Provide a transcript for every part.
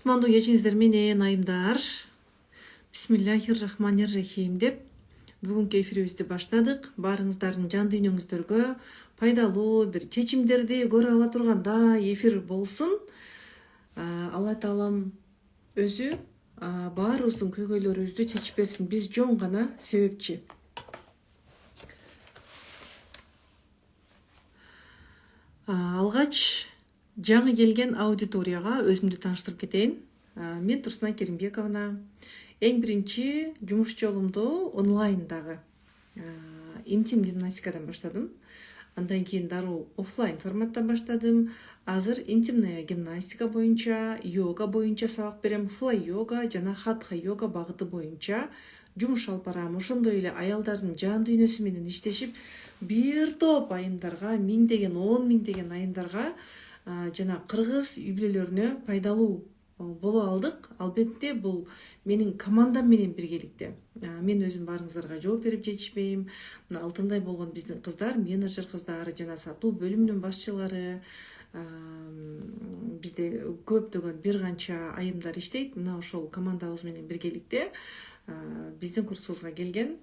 Кутмандуу кечиңиздер менен айымдар. Бисмиллахир-рахманир-рахим деп бүгүнкү эфирибизди баштадык. Баарыңыздардын жан дүйнөңүздөргө пайдалуу бир чечимдерди көрө ала тургандай эфир болсун. Алла таалам өзү баарыбыздын көйгөйлөрүбүздү чечип берсин. Биз жөн гана себепчи. Алгач жаңы келген аудиторияга өзүмдү тааныштырып кетейин. Мен Турсунай Керимбековна. Эң биринчи жумуш жолумду онлайндагы интим гимнастикадан баштадым. Андан кийин дароо офлайн форматтан баштадым. Азыр интимная гимнастика боюнча, йога боюнча сабак берем. Флай йога жана хатха йога багыты боюнча жумуш алып барам. Ошондой эле аялдардын жан дүйнөсү менен иштешип, бир топ айымдарга, миңдеген, 10 миңдеген айымдарга жана кыргыз үй бүлөлөрүнө пайдалуу боло алдык. Албетте бул менин командам менен биргеликте. Мен өзүм баарыңыздарга жооп берип жетишпейм. Мына алтындай болгон биздин кыздар, менеджер кыздары жана сатуу бөлүмүнүн башчылары, бизде көптөгөн бир канча айымдар иштейт. Мына ошол командабыз менен биргеликте биздин курсубузга келген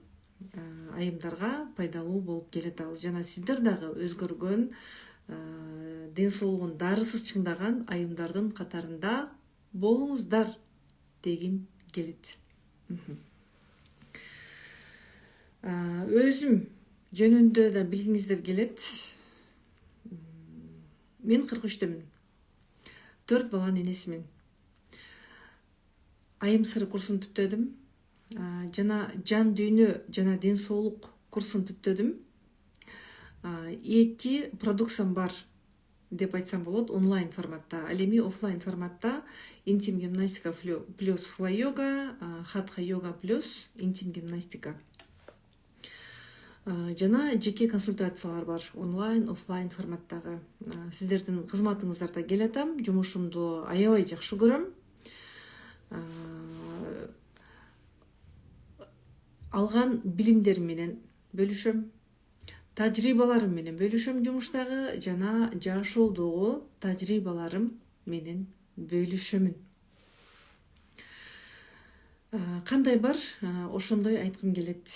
айымдарга пайдалуу болуп келатабыз. Жана сиздер дагы өзгөргөн, ден соолугун дарысыз чыңдаган айымдардын катарында болуңуздар дегим келет. Өзүм жөнүндө да билгиңиздер келет. Мен 43-төмүн. 4 баланын энесимин. Айым сыры курсун түптөдүм. Жана жан дүйнө жана ден соолук курсун түптөдүм. 2 продукциям бар деп айтсам болот онлайн форматта. Ал эми офлайн форматта интим гимнастика плюс флай йога, хатха йога плюс интим гимнастика. Жана жеке консультациялар бар онлайн, офлайн форматтагы. Сиздердин кызматыңыздарда келатам. Жумушумду аябай жакшы көрөм. Алган билимдерим менен бөлүшөм. Тажрыйбаларым менен бөлүшөм жумуштагы жана жашоодогу тажрыйбаларым менен бөлүшөмүн. Кандай бар, ошондой айткым келет.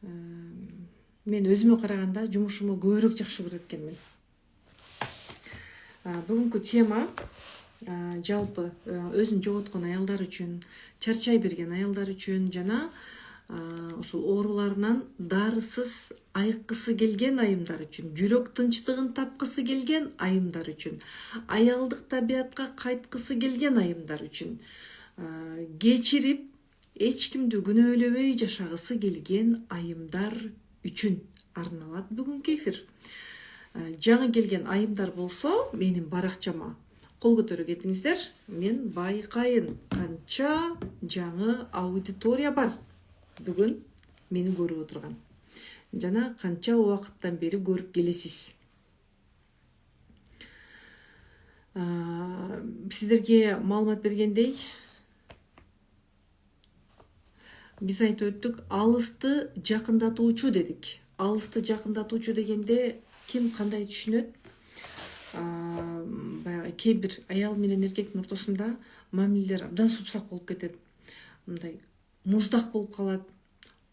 Мен өзүмө караганда жумушуму көбүрөөк жакшы көрөт экенмин. Бүгүнкү тема жалпы өзүн жоготкон аялдар үчүн, чарчай берген аялдар үчүн жана ошол ооруларынан дарысыз айыккысы келген айымдар үчүн, жүрөк тынчтыгын тапкысы келген айымдар үчүн, аялдык табиятка кайткысы келген айымдар үчүн, кечирип эч кимди күнөөлөбөй жашагысы келген айымдар үчүн арналат бүгүнкү эфир. Жаңы келген айымдар болсо, менин баракчама кол көтөрө кетиңиздер. Мен байкайын канча жаңы аудитория бар бүгүн мени көрүп отурган. Жана канча убакыттан бери көрүп келесиз. Сиздерге маалымат бергендей, биз айтып өттүк, алысты жакындатуучу дедик. Алысты жакындатуучу дегенде ким кандай түшүнөт? Баягы кээ бир аял менен эркектин ортосунда мамилелер абдан супсак болуп кетет. Мындай муздак болуп калат,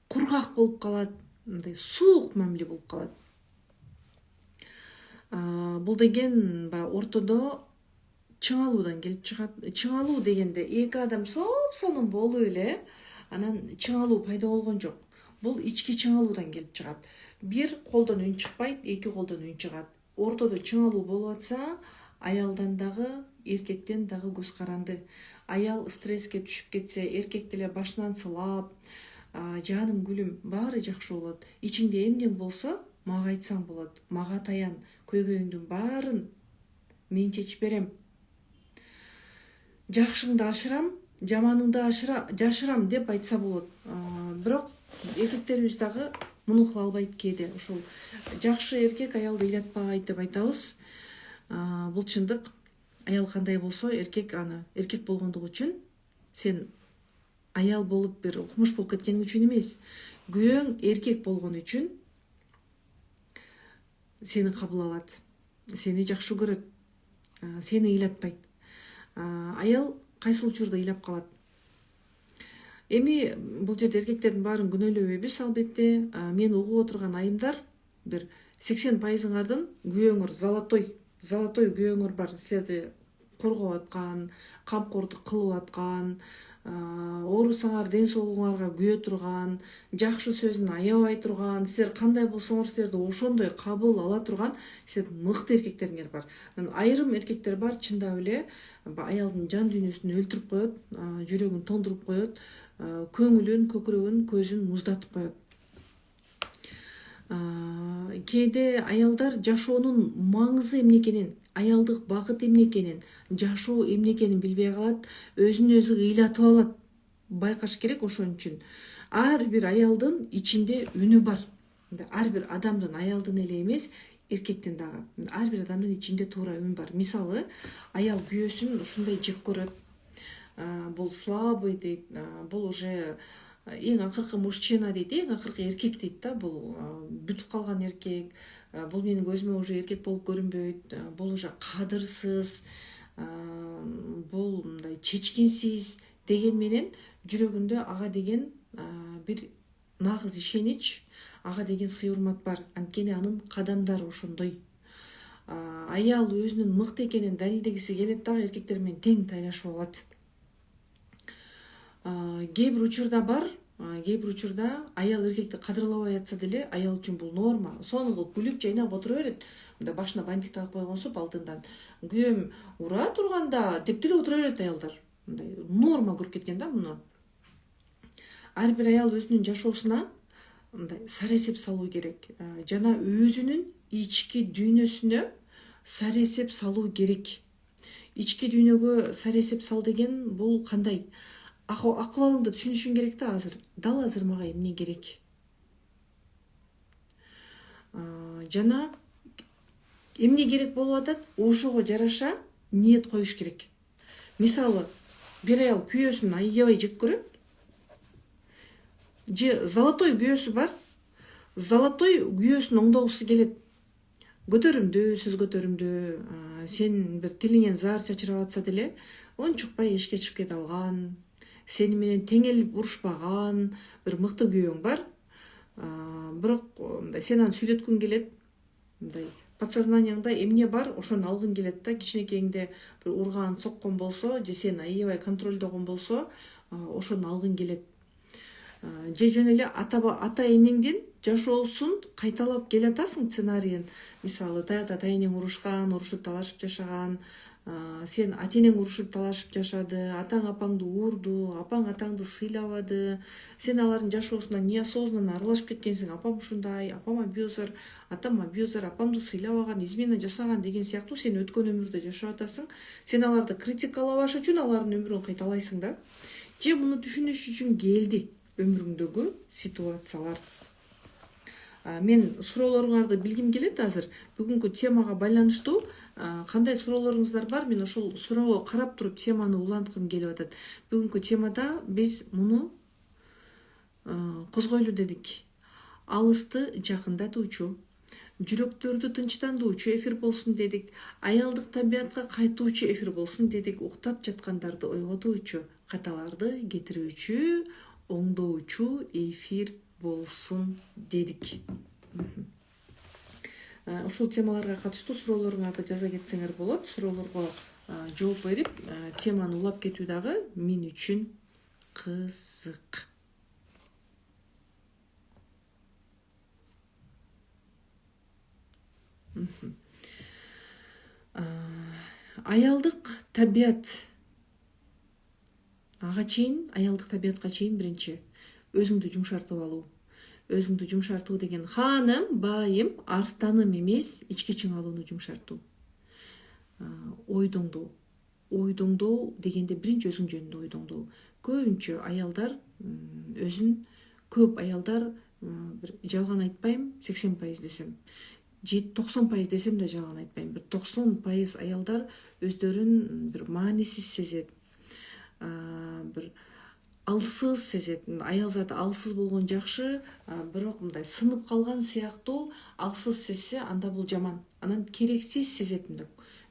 кургак болуп калат, мындай суук мамиле болуп калат. Бул деген ортодо чыңалуудан келип чыгат. Чыңалуу дегенде эки адам соп-сонун болуп эле анан чыңалуу пайда болгон жок. Бул ички чыңалуудан келип чыгат. Бир колдон үн чыкпайт, эки колдон үн чыгат. Ортодо чыңалуу болуп атса, аялдан дагы, эркектен дагы көз каранды. Аял стресске түшүп кетсе, эркек деле башынан сылап, жаным гүлүм, баары жакшы болот. Ичиңде эмнең болсо, мага айтсаң болот. Мага таян, көйгөйүңдүн баарын мен чечип берем. Жакшыңды ашырам, жаманыңды жашырам деп айтса болот. Бирок эркектерибиз дагы муну кыла албайт кээде. Ошол жакшы эркек аялды ыйлатпайт деп айтабыз. Бул чындык. Аял кандай болсо, эркек аны эркек болгондугу үчүн, сен аял болуп бир укмуш болуп кеткениң үчүн эмес, күйөөң эркек болгон үчүн сени кабыл алат, сени жакшы көрөт, сени ыйлатпайт. Аял кайсыл учурда ыйлап калат. Эми бул жерде эркектердин баарын күнөөлөбөйбүз албетте. Мен угуп отурган айымдар бир 80%-ыңардын күйөөңөр золотой күйөөңөр бар. Силерди коргоп аткан, камкордук кылып аткан, оорусаңар ден соолугуңарга күйө турган, жакшы сөзүн аябай турган, силер кандай болсоңор силерди ошондой кабыл ала турган силердин мыкты эркектериңер бар. Айрым эркектер бар, чындап эле аялдын жан дүйнөсүн өлтүрүп коет, жүрөгүн тондуруп коет, көңүлүн, көкүрөгүн, көзүн муздатып коет. Кээде аялдар жашоонун маңызы эмне экенин, аялдык багыт эмне экенин, жашоо эмне экенин билбей калат, өзүн өзү ыйлатып алат. Байкаш керек. Ошон үчүн ар бир аялдын ичинде үнү бар. Ар бир адамдын, аялдын эле эмес, эркектин дагы ар бир адамдын ичинде туура үн бар. Мисалы, аял күйөөсүн ушундай жек көрөт. Бул слабый дейт, бул уже эң акыркы мужчина дейт, эң акыркы эркек дейт да. Бул бүтүп калган эркек, бул менин көзүмө уже эркек болуп көрүнбөйт, бул уже кадырсыз, бул мындай чечкинсиз деген менен жүрөгүндө ага деген бир нагыз ишенич, ага деген сый урмат бар. Анткени анын кадамдары ошондой. Аял өзүнүн мыкты экенин далилдегиси келет дагы эркектер менен тең тайлашып алат. Кээ бир учурда бар, кээ бир учурда аял эркекти кадырлабай атса деле аял үчүн бул норма. Сону кылып күлүп жайнап отура берет. Мында башына бантик тагып койгонсуп алдындан күйөөм ура турганда деп деле отура берет аялдар. Мындай норма көрүп кеткен да муну. Ар бир аял өзүнүн жашоосуна мындай сар эсеп салуу керек. Жана өзүнүн ички дүйнөсүнө сар эсеп салуу керек. Ички дүйнөгө сар эсеп сал деген бул кандай? Акыбалыңды түшүнүшүң керек да азыр. Дал азыр мага эмне керек? Жана эмне керек болуп атат? Ошого жараша ниет коюш керек. Мисалы, бир аял күйөөсүн аябай жек көрөт. Же золотой күйөөсү бар. Золотой күйөөсүн оңдогусу келет. Көтөрүмдүү, сөз көтөрүмдүү, сен бир тилиңен заар чачырап атса деле, ончукпай эшикке чыгып кете алган, сени менен теңелип урушпаган бир мыкты күйөөң бар. Бирок мындай сен аны сүйлөткүң келет. Мындай подсознанияңда эмне бар, ошону алгың келет да. Кичинекейиңде бир урган, соккон болсо, же сени аябай контролдогон болсо, ошону алгың келет. Же жөн эле ата энеңдин жашоосун кайталап келатасың сценарийин. Мисалы, таяда ата энең урушкан, урушуп талашып жашаган, сен ата энең урушуп талашып жашады, атаң апаңды урду, апаң атаңды сыйлабады, сен алардын жашоосуна неосознанно аралашып кеткенсиң. Апам ушундай, апам абьюзер, атам абьюзер, апамды сыйлабаган, измена жасаган деген сыяктуу сен өткөн өмүрдө жашап атасың. Сен аларды критикалабаш үчүн алардын өмүрүн кайталайсың да. Же муну түшүнүш үчүн келди өмүрүңдөгү ситуациялар. Мен суроолоруңарды билгим келет азыр. Бүгүнкү темага байланыштуу кандай суроолоруңуздар бар? Мен ошол суроого карап туруп теманы уланткым келип атат. Бүгүнкү темада биз муну козгойлу дедик. Алысты жакындатуучу, жүрөктөрдү тынчтандыруучу эфир болсун дедик. Аялдык табиятка кайтуучу эфир болсун дедик. Уктап жаткандарды ойготуучу, каталарды кетирүүчү, оңдоочу эфир болсун дедик. Ушул темаларга катыштуу суроолоруңарды жаза кетсеңер болот. Суроолорго жооп берип, теманы улап кетүү дагы мен үчүн кызык. Аялдык табият. Ага чейин, аялдык табиятка чейин биринчи өзүңдү жумшартып алуу. Өзүңдү жумшартуу деген ханым, байым, арстаным эмес, ички чыңалууну жумшартуу. Ойдоңдоо. Ойдоңдоо дегенде биринчи өзүң жөнүндө ойдоңдоо. Көбүнчө аялдар өзүн, көп аялдар, бир жалган айтпайм, 80% десем, 90% десем да жалган айтпайм. Бир 90% аялдар өздөрүн бир маанисиз сезет. Бир алсыз сезет. Аял заты алсыз болгон жакшы, бирок мындай сынып калган сыяктуу алсыз сезсе, анда бул жаман. Анан керексиз сезет.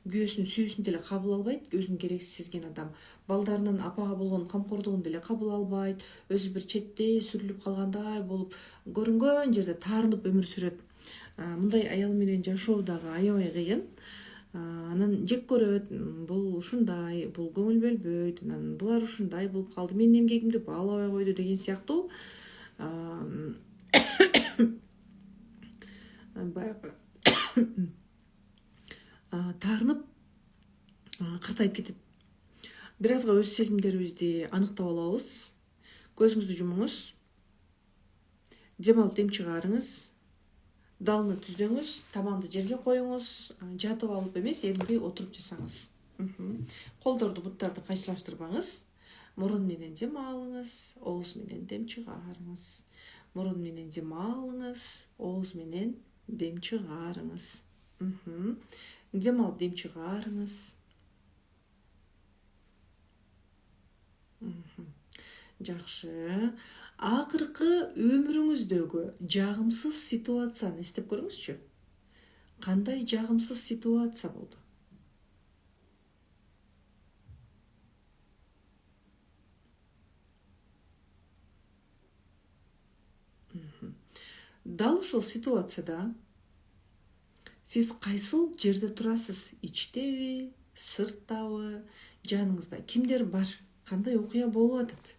күйөөсүнүн сүйүүсүн деле кабыл албайт, өзүн керексиз сезген адам. Балдарынын апага болгон камкордугун деле кабыл албайт, өзү бир четте сүрүлүп калгандай болуп, көрүнгөн жерде таарынып өмүр сүрөт. Мындай аял менен жашоо дагы аябай кыйын. Анан жек көрөт, бул ушундай, бул көңүл бөлбөйт, анан булар ушундай болуп калды, менин эмгегимди баалабай койду деген сыяктуу баягы таарынып картайып кетет. Бир азга өз сезимдерибизди аныктап алабыз. Көзүңүздү жумуңуз, дем алып дем чыгарыңыз, далыны түздөңүз, таманды жерге коюңуз, жатып алып эмес, эринбей отуруп жасаңыз. Колдорду, буттарды кайчылаштырбаңыз. Мурун менен дем алыңыз, ооз менен дем чыгарыңыз. Мурун менен дем алыңыз, ооз менен дем чыгарыңыз. Дем алып дем чыгарыңыз. Жакшы. Акыркы өмүрүңүздөгү жагымсыз ситуацияны эстеп көрүңүзчү. Кандай жагымсыз ситуация болду? Дал ошол ситуацияда сиз кайсыл жерде турасыз? Ичтеби, сырттабы, жаныңызда кимдер бар? Кандай окуя болуп атат?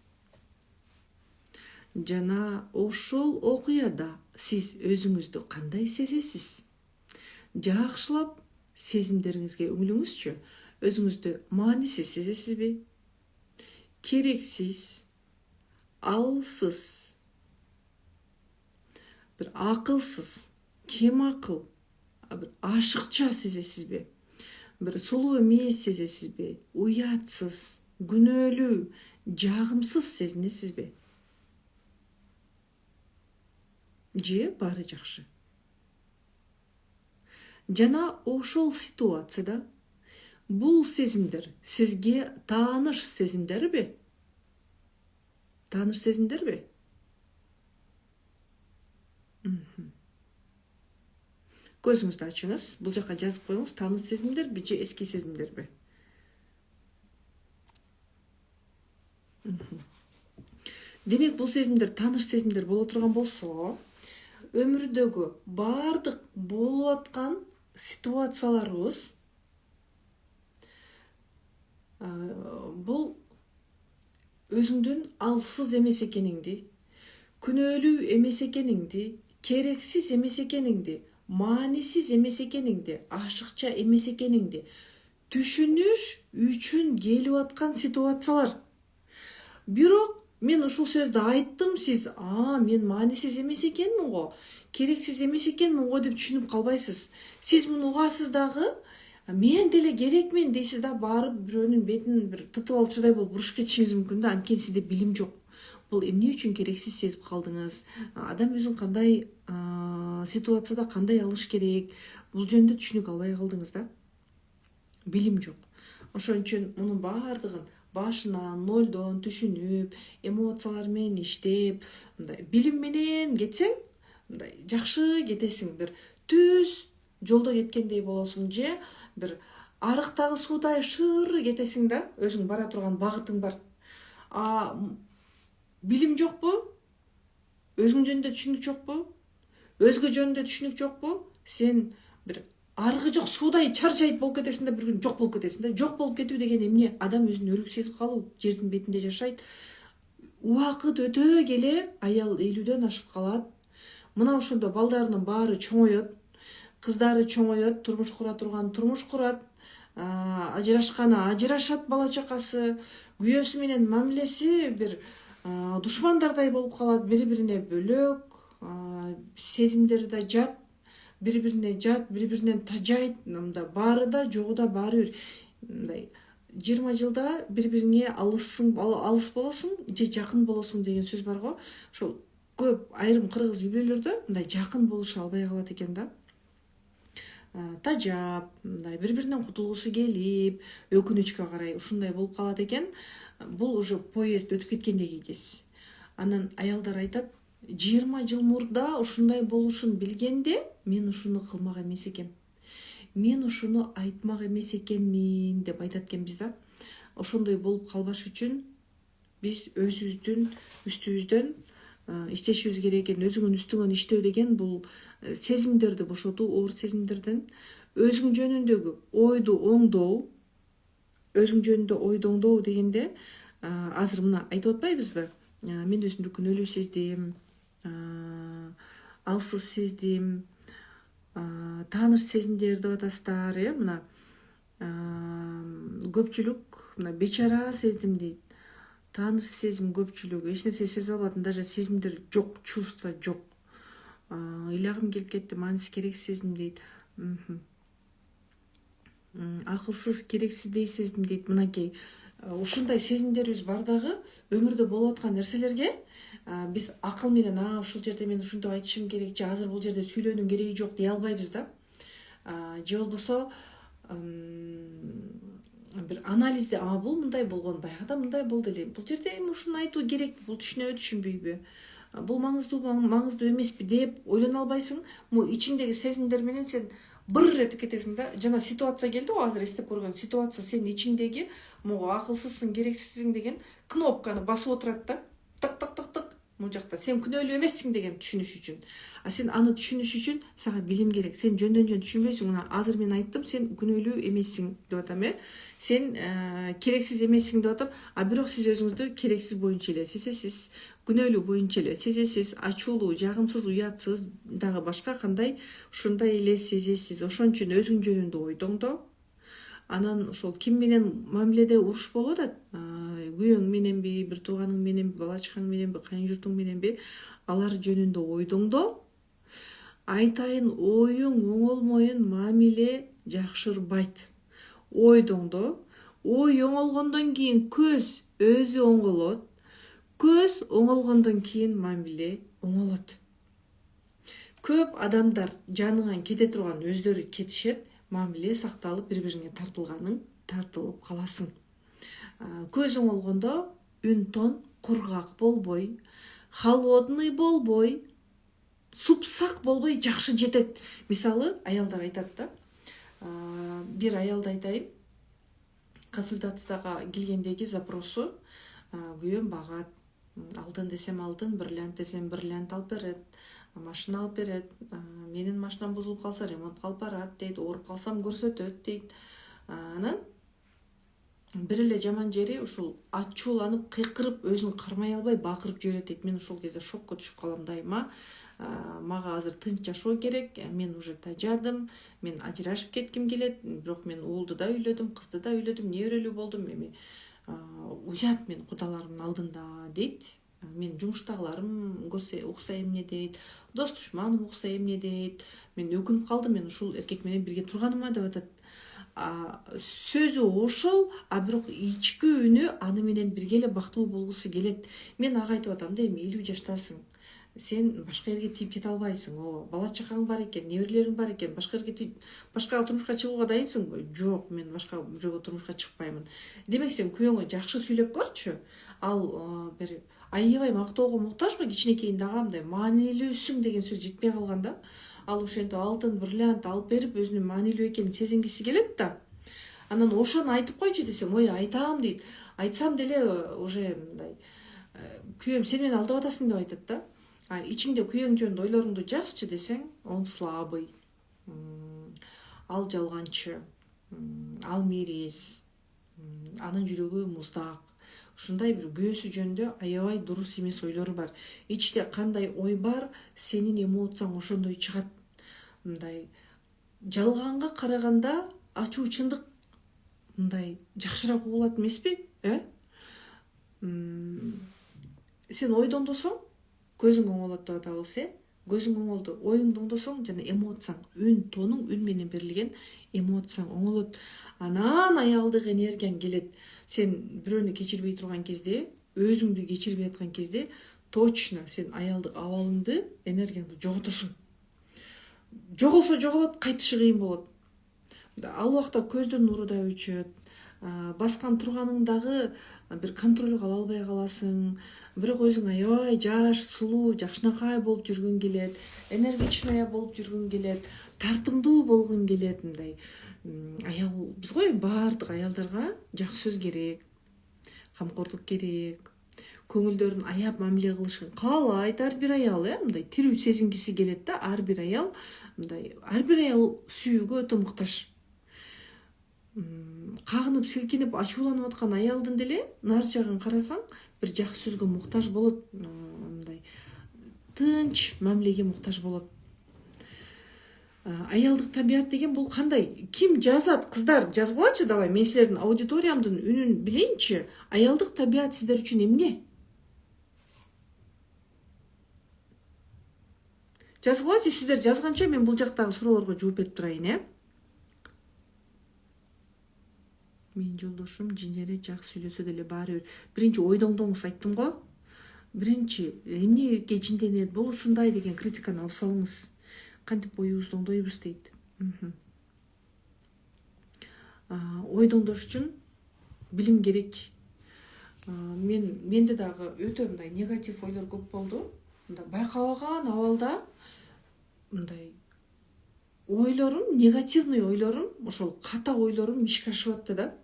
Жана ошол окуяда сиз өзүңүздү кандай сезесиз? Жакшылап сезимдериңизге үңүлүңүзчү. Өзүңүздү маанисиз сезесизби? Керексиз, алсыз, бир акылсыз, кем акыл, бир ашыкча сезесизби? Бир сулуу эмес сезесизби? Уятсыз, күнөөлүү, жагымсыз сезинесизби? Же баары жакшы? Жана ошол ситуацияда бул сезимдер сизге тааныш сезимдерби? Тааныш сезимдерби? Көзүңүздү ачыңыз, бул жака жазып коюңуз, тааныш сезимдерби же эски сезимдерби? Демек, бул сезимдер тааныш сезимдер боло турган болсо, өмүрдөгү баардык болуп аткан ситуацияларыбыз бул өзүңдүн алсыз эмес экениңди, күнөөлүү эмес экениңди, керексиз эмес экениңди, маанисиз эмес экениңди, ашыкча эмес экениңди түшүнүш үчүн келип аткан ситуациялар. Бирок мен ушул сөздү айттым, сиз мен маанисиз эмес экенмин го, керексиз эмес экенмин го деп түшүнүп калбайсыз. Сиз муну угасыз дагы, мен деле керекмин дейсиз да, барып бирөөнүн бетин бир тытып алчудай болуп урушуп кетишиңиз мүмкүн да, анткени сизде билим жок. Бул эмне үчүн керексиз сезип калдыңыз? Адам өзүн кандай ситуацияда кандай алыш керек? Бул жөнүндө түшүнүк албай калдыңыз да. Билим жок. Ошон үчүн мунун баардыгын башынан, нолдон түшүнүп, эмоциялар менен иштеп, мындай билим менен кетсең, мындай жакшы кетесиң, бир түз жолдо кеткендей болосуң, же бир арыктагы суудай шыр кетесиң да, өзүң бара турган багытың бар. Билим жокпу? Өзүң жөнүндө түшүнүк жокпу? Өзгө жөнүндө түшүнүк жокпу? Сен бир аргы жок суудай чаржайт болуп кетесиң да, бир күн жок болуп кетесиң да. Жок болуп кетүү деген эмне? Адам өзүн өлүк сезип калуу, жердин бетинде жашайт. Убакыт өтө келе аял 50дөн ашып калат. Мына ошондо балдарынын баары чоңойот, кыздары чоңойот, турмуш кура турган турмуш курат, ажырашканы ажырашат, бала чакасы, күйөөсү менен мамилеси бир душмандардай болуп калат, бири-бирине бөлөк, сезимдери да жат, бири-биринен тажайт, мындай баары да жогу да баары бир, мындай 20 жылда бири-бириңе алыс болосуң же жакын болосуң деген сөз бар го. Ошол көп айрым кыргыз үй бүлөлөрдө мындай жакын болуша албай калат экен да. Тажап, мындай бири-биринен кутулгусу келип, өкүнүчкө карай ушундай болуп калат экен. Бул уже поезд өтүп кеткендеги кез. Анан аялдар айтат, 20 жыл мурда ушундай болушун билгенде, мен ушуну кылмак эмес экем. мен ушуну айтмак эмес экенмин деп айтат экенбиз да. Ошондой болуп калбаш үчүн биз өзүбүздүн үстүбүздөн иштешибиз керек экен. Өзүңдүн үстүңөн иштөө деген бул сезимдерди бошотуу, оор сезимдерден өзүң жөнүндөгү ойду оңдоо, өзүң жөнүндө ойду оңдоо дегенде азыр мына айтып атпайбызбы? Мен өзүмдү күнөөлүү сездим, алсыз сездим, тааныш сезимдер деп атасыздар, мына көпчүлүк мына бечара сездим дейт. Тааныш сезим көпчүлүк, эч нерсе сезе албадым, даже сезимдер жок, чувство жок. Ыйлагым келип кетти, маанисиз керексиз сездим дейт. Акылсыз, керексиздей сездим дейт. Мынакей ушундай сезимдерибиз бар дагы өмүрдө болуп аткан нерселерге биз акыл менен ушул жерде мен ушинтип айтышым керек, же азыр бул жерде сүйлөөнүн кереги жок дей албайбыз да. Же болбосо бир анализде бул мындай болгон, баягыда мындай болду эле. Бул жерде эми ушуну айтуу керек, бул түшүнөбү, түшүнбөйбү? Бул маңыздуубу, маңыздуу эмеспи деп ойлоно албайсың. Могу ичиңдеги сезимдер менен сен быр этип кетесиң да. Жана ситуация келди го, азыр эстеп көргөн ситуация сенин ичиңдеги могу акылсызсың, керексизсиң деген кнопканы басып отурат да. Тык тык тык тык. Мул жакта сен күнөөлүү эмессиң деген түшүнүш үчүн. Сен аны түшүнүш үчүн сага билим керек. Сен жөндөн жөн түшүнбөйсүң. Мына азыр мен айттым, сен күнөөлүү эмессиң деп атам, Сен керексиз эмессиң деп атам, бирок сиз өзүңүздү керексиз боюнча эле сезесиз, күнөөлүү боюнча эле сезесиз, ачуулуу, жагымсыз, уятсыз, дагы башка кандай ушундай эле сезесиз. Ошон үчүн өзүң жөнүндө ойду оңдоо. Анан ошол ким менен мамиледе уруш болуп атат? Күйөөң мененби, бир тууганың мененби, бала чакаң мененби, кайын журтуң мененби, алар жөнүндө ойду оңдоо. Айтайын, оюң оңолмойун мамиле жакшырбайт. Ойду оңдоо. Ой оңолгондон кийин көз өзү оңолот. Көз оңолгондон кийин мамиле оңолот. Көп адамдар жаныңан кете турган өздөрү кетишет, мамиле сакталып, бири-бириңе тартылып каласың. Көз оңолгондо үн тон кургак болбой, холодный болбой, супсак болбой жакшы жетет. Мисалы, аялдар айтат да. Бир аялды айтайын. Консультацияга келгендеги запросу күйөөм багат. Алдын десем алдын, бриллиант десем бриллиант алып берет, машина алып берет. Менин машинам бузулуп калса ремонтко алып барат дейт, ооруп калсам көрсөтөт дейт. Анан бир эле жаман жери ушул ачууланып, кыйкырып, өзүн кармай албай бакырып жиберет дейт. Мен ушул кезде шокко түшүп калам дайыма. Мага азыр тынч жашоо керек, мен уже тажадым, мен ажырашып кетким келет, бирок мен уулду да үйлөдүм, кызды да үйлөдүм, неберелүү болдум, эми уят мен кудаларымдын алдында дейт. Мен жумуштагыларым көрсө укса эмне дейт, дос душманым укса эмне дейт. Мен өкүнүп калдым, мен ушул эркек менен бирге турганыма деп атат. Сөзү ошол, бирок ички үнү аны менен бирге эле бактылуу болгусу келет. Мен ага айтып атам да, эми 50 жаштасың. Сен башка жерге тийип кете албайсың. Бала чакаң бар экен, неберелериң бар экен. Башка жерге башка турмушка чыгууга дайынсыңбы? Жок, мен башка бирөөгө турмушка чыкпаймын. Демек сен күйөөңө жакшы сүйлөп көрчү. Ал бир аябай мактоого муктажбы, кичинекейинде агамдай маанилүүсүң деген сөз жетпей калган да. Ал ошентип алтын, бриллиант алып берип, өзүнүн маанилүү экенин сезингиси келет да. Анан ошону айтып койчу десем, ой айтам дейт. Айтсам деле уже мындай күйөөм сен мени алдап атасың деп айтат да. Ичиңде күйөөң жөнүндө ойлоруңду жазчы десең, он слабый, ал жалганчы, ал мейриз, анын жүрөгү муздак. Ушундай бир күйөөсү жөнүндө аябай дурус эмес ойлору бар. Ичте кандай ой бар, сенин эмоцияң ошондой чыгат. Мындай жалганга караганда ачуу чындык мындай жакшыраак угулат эмеспи? Сен ойду оңдосоң, көзүң оңолот деп атабыз, көзүң оңолду, оюңду оңдосоң жана эмоцияң, үн тонуң, үн менен берилген эмоцияң оңолот. Анан аялдык энергияң келет. Сен бирөөнү кечирбей турган кезде, өзүңдү кечирбей аткан кезде, точно сен аялдык абалыңды, энергияңды жоготосуң. Жоголсо жоголот, кайтышы кыйын болот. Ал убакта көздүн нуру да өчөт, баскан турганыңдагы бир контролго ала албай каласың. Бирок өзүң аябай жаш, сулуу, жакшынакай болуп жүргүң келет, энергичная болуп жүргүң келет, тартымдуу болгуң келет. Мындай аялбыз го, баардык аялдарга жакшы сөз керек, камкордук керек, көңүлдөрүн аяп мамиле кылышын каалайт ар бир аял. Мындай тирүү сезингиси келет да, ар бир аял сүйүүгө өтө муктаж. Кагынып силкинип ачууланып аткан аялдын деле нар жагын карасаң бир жакшы сөзгө муктаж болот, мындай тынч мамилеге муктаж болот. Аялдык табият деген бул кандай? Ким жазат? Кыздар жазгылачы давай, мен силердин аудиториямдын үнүн билейинчи. Аялдык табият сиздер үчүн эмне? Жазгылачы, сиздер жазганча мен бул жактагы суроолорго жооп берип турайын, Менин жолдошум жинжере жакшы сүйлөсө деле баары бир. Биринчи ойдоңдоңуз айттым го. Биринчи эмнеге жинденет, бул ушундай деген критиканы алып салыңыз. Кантип оюбузду оңдойбуз дейт. Ойдоңдош үчүн билим керек. Менде дагы өтө мындай негатив ойлор көп болду. Мындай байкабаган абалда мындай ойлорум, негативный ойлорум, ошол ката ойлорум ишке ашып атты да.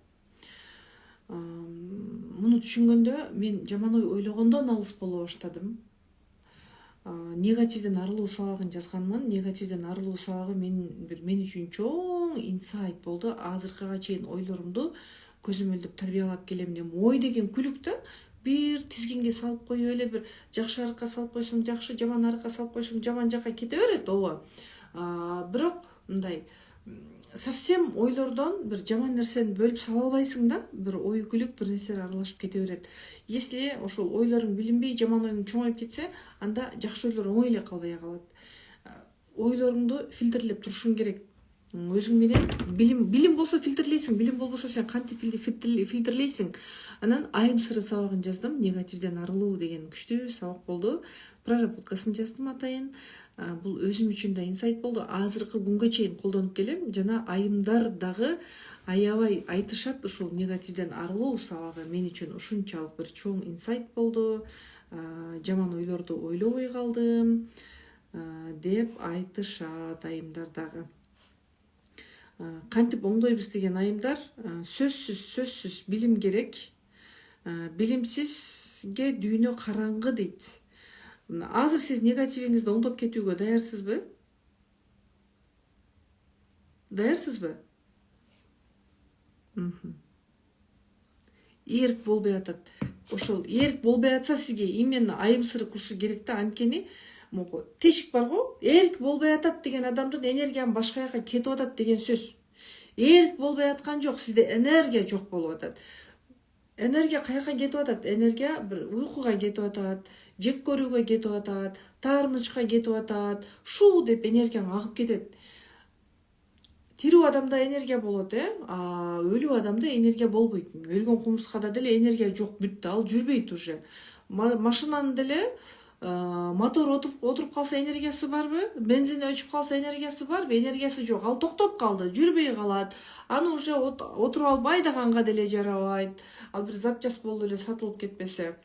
Муну түшүнгөндө мен жаман ой ойлогондон алыс боло баштадым. Негативден арылуу сабагын жазганмын. Негативден арылуу сабагы мен үчүн чоң инсайт болду. Азыркыга чейин ойлорумду көзөмөлдөп тарбиялап келем деп. Ой деген күлүк да. Бир тизгинге салып коюп эле бир жакшы аракка салып койсоң жакшы, жаман аракка салып койсоң жаман жакка кете берет, ооба. Бирок мындай совсем ойлордон бир жаман нерсени бөлүп сала албайсың да. Бир ой күлүк бир нерселер аралашып кете берет. Если ошол ойлоруң билинбей жаман оюң чоңоюп кетсе, анда жакшы ойлор оңой эле калбай калат. Ойлоруңду фильтрлеп турушуң керек. Өзүң менен билим болсо фильтрлейсиң, билим болбосо сен кантип фильтрлейсиң? Анан айым сыры сабагын жаздым. Негативден арылуу деген күчтүү сабак болду. Проработкасын жаздым атайын. Бул өзүм үчүн да инсайт болду. Азыркы күнгө чейин колдонуп келем. Жана айымдар дагы аябай айтышат, ушул негативден арылуу сабагы мен үчүн ушунчалык бир чоң инсайт болду. Жаман ойлорду ойлобой калдым деп айтышат айымдар дагы. Кантип оңдойбуз деген айымдар? Сөзсүз билим керек. Билимсизге дүйнө караңгы дейт. Азыр сиз негативиңизди оңдоп кетүүгө даярсызбы? Эрк болбой атат. Ошол эрк болбой атса сизге именно айым сыры курсу керек да. Анткени могу тешик бар го. Эрк болбой атат деген адамдын энергиясы башка жака кетип атат деген сөз. Эрк болбой аткан жок, сизде энергия жок болуп атат. Энергия каяка кетип атат? Энергия бир уйкуга кетип атат, жек көрүүгө кетип атат, таарынычка кетип атат. Шуу деп энергияң агып кетет. Тирүү адамда энергия болот, өлүү адамда энергия болбойт. Өлгөн кумурскада деле энергия жок, бүттү, ал жүрбөйт уже. Машинанын деле мотор отуруп калса энергиясы барбы? Бензин өчүп калса энергиясы барбы? Энергиясы жок. Ал токтоп калды, жүрбөй калат. Аны уже отуруп албай даганга деле жарабайт. Ал бир запчас болуп эле сатылып кетпесе.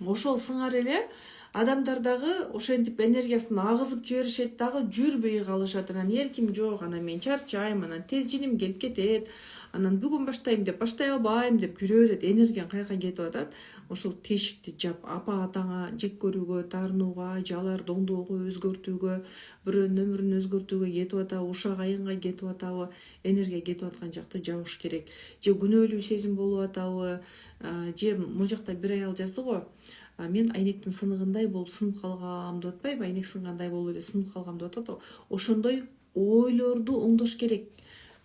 Ошол сыңар эле адамдар дагы ошентип энергиясын агызып жиберишет дагы жүрбөй калышат. Анан эрким жок, анан мен чарчайм, анан тез жиним келип кетет. Анан бүгүн баштайм деп баштай албайм деп жүрө берет. Энергияң каяка кетип атат? Ошол тешикти жап, апа атаңа жек көрүүгө, таарынууга, жаларды оңдоого, өзгөртүүгө, бирөөнүн өмүрүн өзгөртүүгө кетип атабы, ушак айынга кетип атабы, энергия кетип аткан жакты жабыш керек. Же күнөөлүү сезим болуп атабы, же могу жакта бир аял жазды го. Мен айнектин сыныгындай болуп сынып калгам деп атпайбы, айнек сынгандай болуп эле сынып калгам деп атат. Ошондой ойлорду оңдош керек.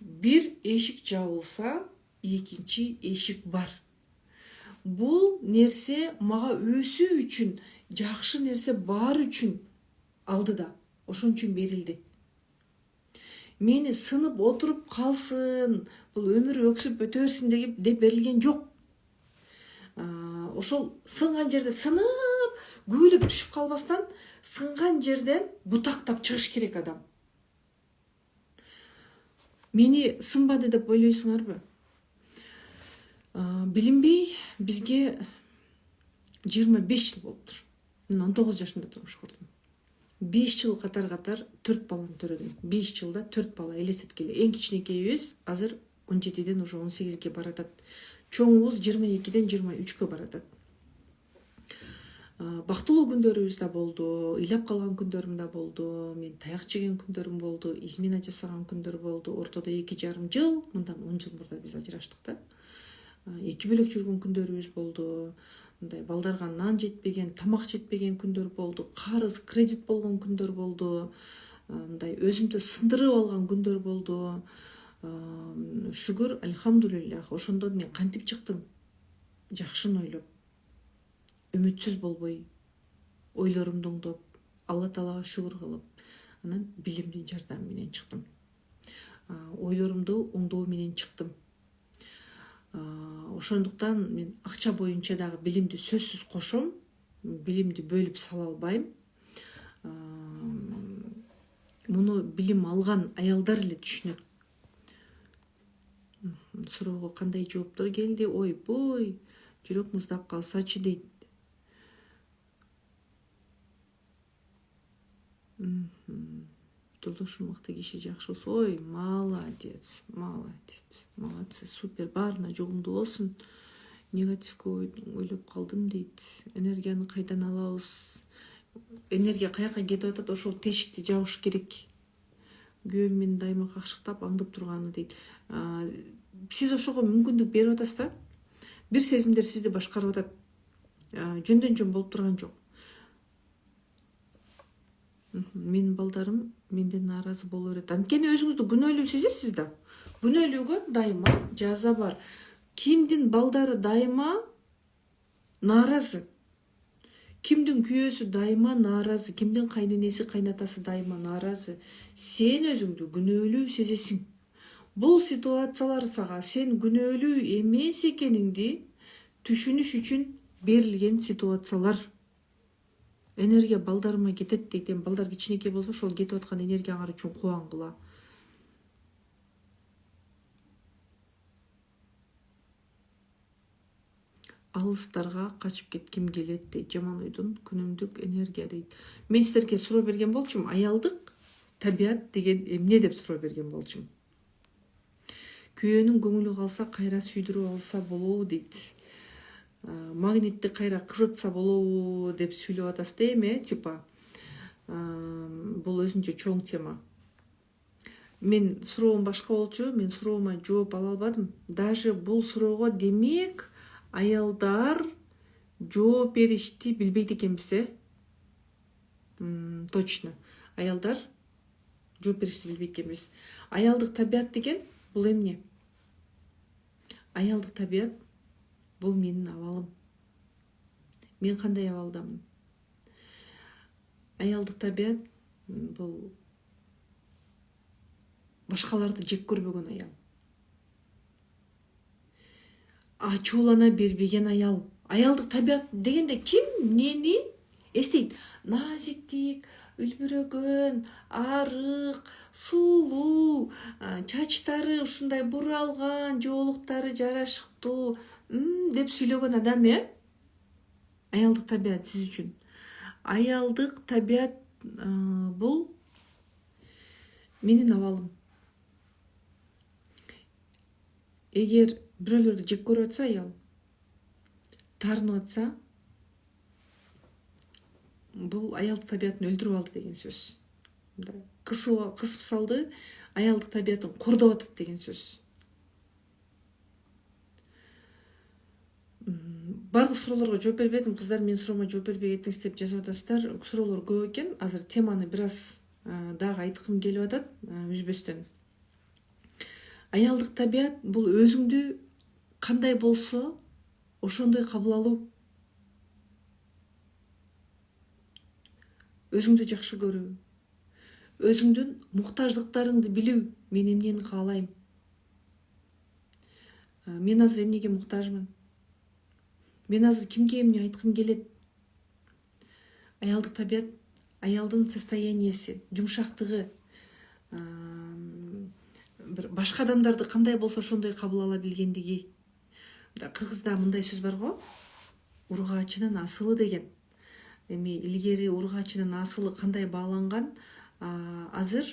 Бир эшик жабылса, экинчи эшик бар. Бул нерсе мага өсүү үчүн, жакшы нерсе бар үчүн алдыда. Ошон үчүн берилди. Мени сынып отуруп калсын, бул өмүр өксүп өтө берсин деп берилген жок. Ошол сынган жерде сынып, күйүлүп түшүп калбастан, сынган жерден бутактап чыгыш керек адам. Мени сынбады деп ойлойсуңарбы? Билинбей бизге 25 жыл болуптур. Мен 19 жашымда турмуш курдум. 5 жыл катар 4 баланы төрөдүм. 5 жылда 4 бала элестеткиле. Эң кичинекейибиз азыр 17ден уже 18ге баратат. Чоңубуз 22ден 23кө баратат. Бактылуу күндөрүбүз да болду, ыйлап калган күндөрүм да болду, мен таяк жеген күндөрүм болду, измена жасаган күндөр болду. Ортодо 2,5 жыл, мындан 10 жыл мурда биз ажыраштык да. Эки бөлөк жүргөн күндөрүбүз болду. Мындай балдарга нан жетпеген, тамак жетпеген күндөр болду, карыз, кредит болгон күндөр болду. Мындай өзүмдү сындырып алган күндөр болду. Шүгүр, альхамдулиллах, ошондон мен кантип чыктым? Жакшыны ойлоп, үмүтсүз болбой, ойлорумду оңдоп, Алла Таалага шүгүр кылып, анан билимдин жардамы менен чыктым. Ойлорумду оңдоо менен чыктым. Ошондуктан мен акча боюнча дагы билимди сөзсүз кошом, билимди бөлүп сала албайм. Муну билим алган аялдар эле түшүнөт. Суроого кандай жооптор келди? Ойбой, жүрөк муздап калсачы дейт. Жолдошу мыкты киши жакшы болсо, ой, молодец, молодцы, супер, баарына жогумдуу болсун. Негативке ойлоп калдым дейт. Энергияны кайдан алабыз? Энергия каяка кетип атат, ошол тешикти жабыш керек. Күйөөм мени дайыма какшыктап аңдып турганы дейт. Сиз ошого мүмкүндүк берип атасыз да. Бир сезимдер сизди башкарып атат. Жөндөн жөн болуп турган жок. Менин балдарым менден нааразы боло берет. Анткени өзүңүздү күнөөлүү сезесиз да. Күнөөлүүгө дайыма жаза бар. Кимдин балдары дайыма нааразы? Кимдин күйөөсү дайыма нааразы? Кимдин кайненеси, кайнатасы дайыма нааразы? Сен өзүңдү күнөөлүү сезесиң. Бул ситуациялар сага сен күнөөлүү эмес экениңди түшүнүш үчүн берилген ситуациялар. Энергия балдарыма кетет дейт. Балдар кичинекей болсо, ошол кетип аткан энергияңар үчүн кубангыла. Алыстарга качып кетким келет дейт. Жаман ойдон күнүмдүк энергия дейт. Мен сиздерге суроо берген болчумун. Аялдык табият деген эмне деп суроо берген болчумун. Күйөөнүн көңүлү калса, кайра сүйдүрүп алса болобу дейт. Магнитти кайра кызытса болобу деп сүйлөп атасыз да эми, типа. Бул өзүнчө чоң тема. Мен суроом башка болчу, мен суроома жооп ала албадым. Даже бул суроого демек аялдар жооп беришти билбейт экенбиз, Точно. Аялдар жооп беришти билбейт экенбиз. Аялдык табият деген бул эмне? Аялдык табият бул менин абалым. Мен кандай абалдамын? Аялдык табият бул башкаларды жек көрбөгөн аял. Ачуулана бербеген аял. Аялдык табият дегенде ким эмнени эстейт? Назиктик, үлбүрөгөн, арык, сулуу, чачтары ушундай буралган, жоолуктары жарашыктуу деп сүйлөгөн адам, Аялдык табият сиз үчүн. Аялдык табият бул менин абалым. Эгер бирөөлөрдү жек көрүп атса аял, таарынып атса, бул аялдык табиятын өлтүрүп алды деген сөз. Кысып салды, аялдык табиятын кордоп атат деген сөз. Бардык суроолорго жооп бербедим, кыздар. Менин суроома жооп бербей кеттиңиз деп жазып атасыздар. Суроолор көп экен. Азыр теманы бир аз дагы айткым келип атат, үзбөстөн. Аялдык табият бул өзүңдү кандай болсо ошондой кабыл алуу. Өзүңдү жакшы көрүү. Өзүңдүн муктаждыктарыңды билүү. Мен эмнени каалайм? Мен азыр эмнеге муктажмын? Мен азыр кимге эмне айткым келет? Аялдык табият аялдын состояниясы, жумшактыгы, башка адамдарды кандай болсо ошондой кабыл ала билгендиги. Кыргызда мындай сөз бар го, ургачынын асылы деген. Эми илгери ургачынын асылы кандай бааланган, азыр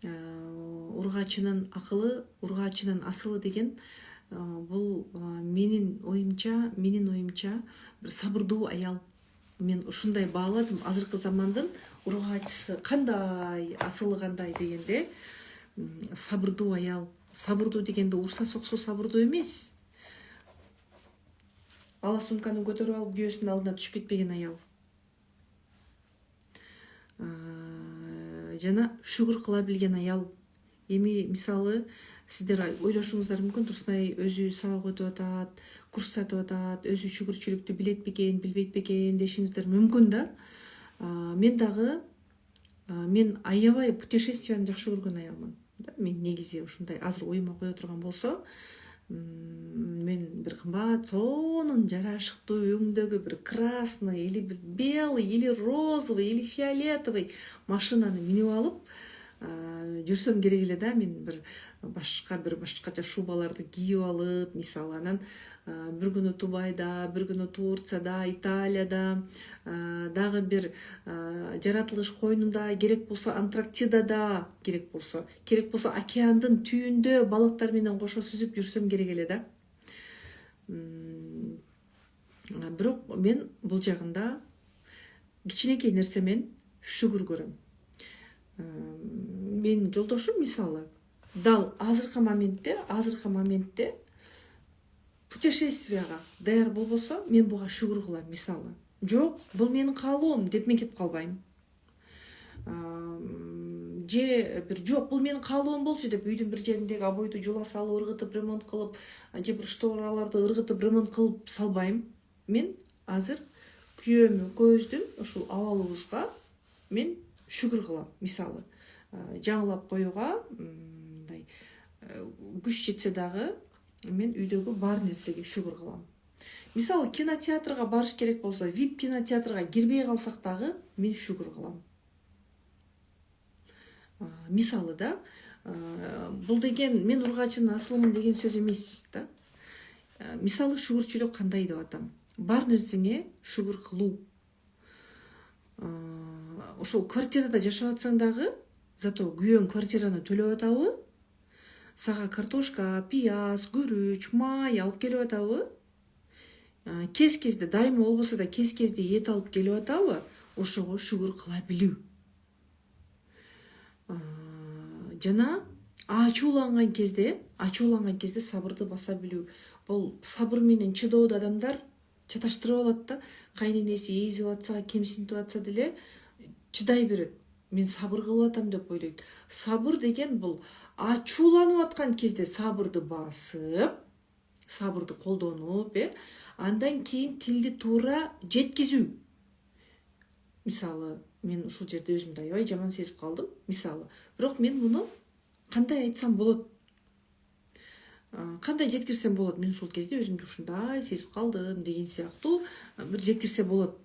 ургачынын акылы, ургачынын асылы деген бул менин оюмча бир сабырдуу аял. Мен ушундай бааладым. Азыркы замандын ургачысы кандай, асылы кандай дегенде сабырдуу аял. Сабырдуу дегенде урса соксо сабырдуу эмес. Ала сумканы көтөрүп алып күйөөсүнүн алдына түшүп кетпеген аял. Жана шүгүр кыла билген аял. Эми мисалы сиздер ойлошуңуздар мүмкүн, Турсунай өзү сабак өтүп атат, курс сатып атат, өзү шүгүрчүлүктү билет бекен, билбейт бекен дешиңиздер мүмкүн да. Мен дагы мен аябай путешествияны жакшы көргөн аялмын. Мен негизи ушундай азыр оюма кое турган болсо, мен бир кымбат сонун жарашыктуу өңдөгү бир красный или бир белый или розовый или фиолетовый машинаны минип алып жүрсөм керек эле да. Мен бир башкача шубаларды кийип алып, мисалы анан бир күнү Дубайда, бир күнү Турцияда, Италияда, дагы бир жаратылыш койнунда, керек болсо Антарктидада, керек болсо океандын түбүндө балыктар менен кошо сүзүп жүрсөм керек эле да. Бирок мен бул жагында кичинекей нерсемен шүгүр көрөм. Менин жолдошум мисалы дал азыркы моментте путешествияга даяр болбосо, мен буга шүгүр кылам. Мисалы, жок, бул менин каалоом деп мен кетип калбайм. Же бир жок, бул менин каалоом болчу деп үйдүн бир жериндеги обойду жула салып, ыргытып, ремонт кылып, же бир штораларды ыргытып, ремонт кылып салбайм. Мен азыр күйөөмө көздүн ушул абалыбызга мен шүгүр кылам. Мисалы, жаңылап коюуга мындай күч жетсе дагы мен үйдөгү бар нерсеге шүгүр кылам. Мисалы, кинотеатрга барыш керек болсо, VIP кинотеатрга кирбей калсак дагы мен шүгүр кылам. Мисалы да, бул деген мен ургачынын асылымын деген сөз эмес да. Мисалы, шүгүрчүлүк кандай деп атам? Бар нерсеңе шүгүр кылуу. Ошол квартирада жашап атсаң дагы, зато күйөөң квартираны төлөп атабы? Сага картошка, пияз, күрүч, май алып келип атабы? Кез-кезде, дайыма болбосо да кез-кезде эт алып келип атабы? Ошого шүгүр кыла билүү. Жана ачууланган кезде сабырды баса билүү. Бул сабыр менен чыдоодо адамдар чаташтырып алат да. Кайненеси эзип атса, кемсинтип атса деле чыдай берет. Мен сабыр кылып атам деп ойлойт. Сабыр деген бул ачууланып аткан кезде сабырды басып, сабырды колдонуп, андан кийин тилди туура жеткизүү. Мисалы, мен ушул жерде өзүмдү аябай жаман сезип калдым. Мисалы, бирок мен муну кандай айтсам болот? Кандай жеткирсем болот? Мен ушул кезде өзүмдү ушундай сезип калдым деген сыяктуу бир жеткирсе болот.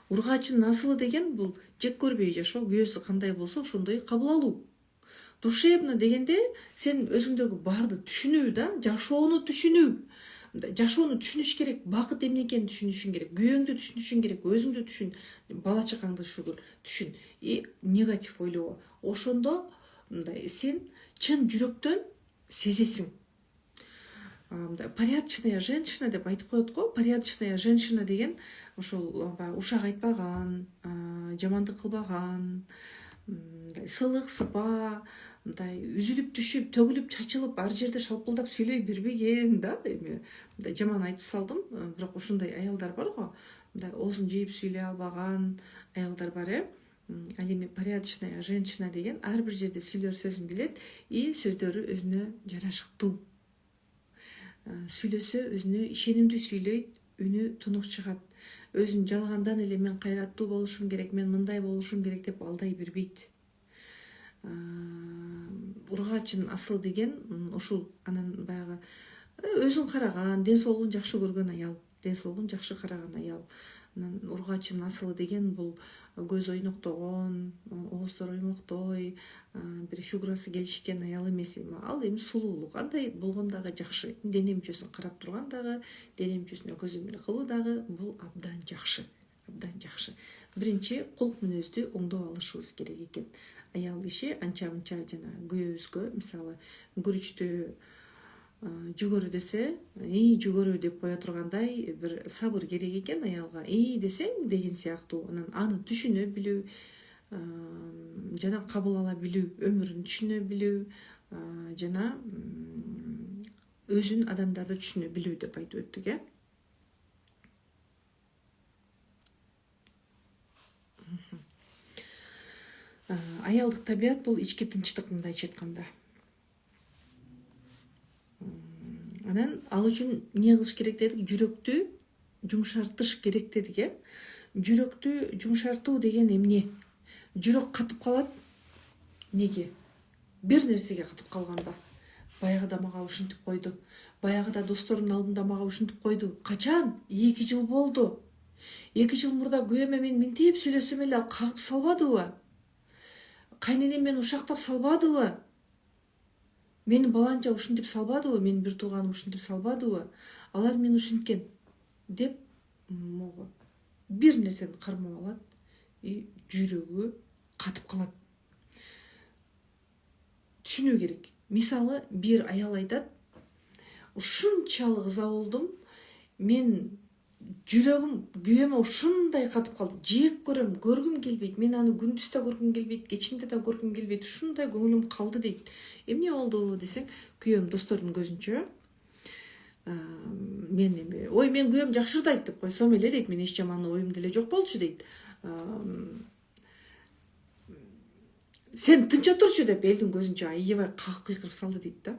Ургачынын асылы деген бул жек көрбөй жашоо, күйөөсү кандай болсо ошондой кабыл алуу. Душевно дегенде сен өзүңдөгү барды түшүнүү да, жашоону түшүнүү. Жашоону түшүнүш керек, бакыт эмне экенин түшүнүшүң керек, күйөөңдү түшүнүшүң керек, өзүңдү түшүн, бала чакаңды түшүн. Негатив ойлобо. Ошондо мындай сен чын жүрөктөн сезесиң. Порядочная женщина деп айтып коет го. Порядочная женщина деген ошол ушак айтпаган, жамандык кылбаган, сылык сыпа, мындай үзүлүп түшүп, төгүлүп чачылып, ар жерде шалпылдап сүйлөй бербеген да. Эми жаман айтып салдым, бирок ушундай аялдар бар го. Мындай оозун жейип сүйлөй албаган аялдар бар, Ал эми порядочная женщина деген ар бир жерде сүйлөр сөзүн билет, сөздөрү өзүнө жарашыктуу. Сүйлөсө өзүнө ишенимдүү сүйлөйт, үнү тунук чыгат. Өзүн жалгандан эле мен кайраттуу болушум керек, мен мындай болушум керек деп алдай бербейт. Ургачынын асыл деген ушул. Анан өзүн караган, ден соолугун жакшы көргөн аял, ден соолугун жакшы караган аял. Анан ургачы насылы деген бул көз ойноктогон, ооздор оймоктой, бир фигурасы келишкен аял эмес. Ал эми сулуулук. Андай болгон дагы жакшы. Дене мүчөсүн карап турган дагы, дене мүчөсүнө көзүм менен кылуу дагы бул абдан жакшы. Абдан жакшы. Биринчи кулк мүнөздү оңдоп алышыбыз керек экен. Аял киши анча мынча жана күйөөбүзгө мисалы күрүчтү жүгөрү десе, жүгөрү деп кое тургандай бир сабыр керек экен аялга. Десең деген сыяктуу. Анан аны түшүнө билүү, жана кабыл ала билүү, өмүрүн түшүнө билүү, жана өзүн адамдарды түшүнө билүү деп айтып өттүк, э. Аялдык табият бул ички тынчтык, мындайча айтканда. Анан ал үчүн эмне кылыш керек дедик? Жүрөктү жумшартыш керек дедик, э. Жүрөктү жумшартуу деген эмне? Жүрөк катып калат. Неге? Бир нерсеге катып калганда. Баягыда мага ушинтип койду. Баягыда досторунун алдында мага ушинтип койду. Качан? 2 жыл болду. 2 жыл мурда күйөөмө мен минтип сүйлөсөм эле ал кагып салбадыбы? Кайненем мени ушактап салбадыбы? Мени баланча ушинтип салбадыбы? Менин бир тууганым ушинтип салбадыбы? Алар мени ушинткен деп могу бир нерсени кармап алат и жүрөгү катып калат. Түшүнүү керек. Мисалы, бир аял айтат, ушунчалык ыза болдум, мен жүрөгүм күйөөмө ушундай катып калды. Жек көрөм, көргүм келбейт. Мен аны күндүз да көргүм келбейт, кечинде да көргүм келбейт. Ушундай көңүлүм калды дейт. Эмне болду десең, күйөөм досторунун көзүнчө мен эми, мен күйөөм жакшырдайт деп койсом эле дейт. Мен эч жаман оюм деле жок болчу дейт. Сен тынч отурчу деп элдин көзүнчө аябай кагып кыйкырып салды дейт да.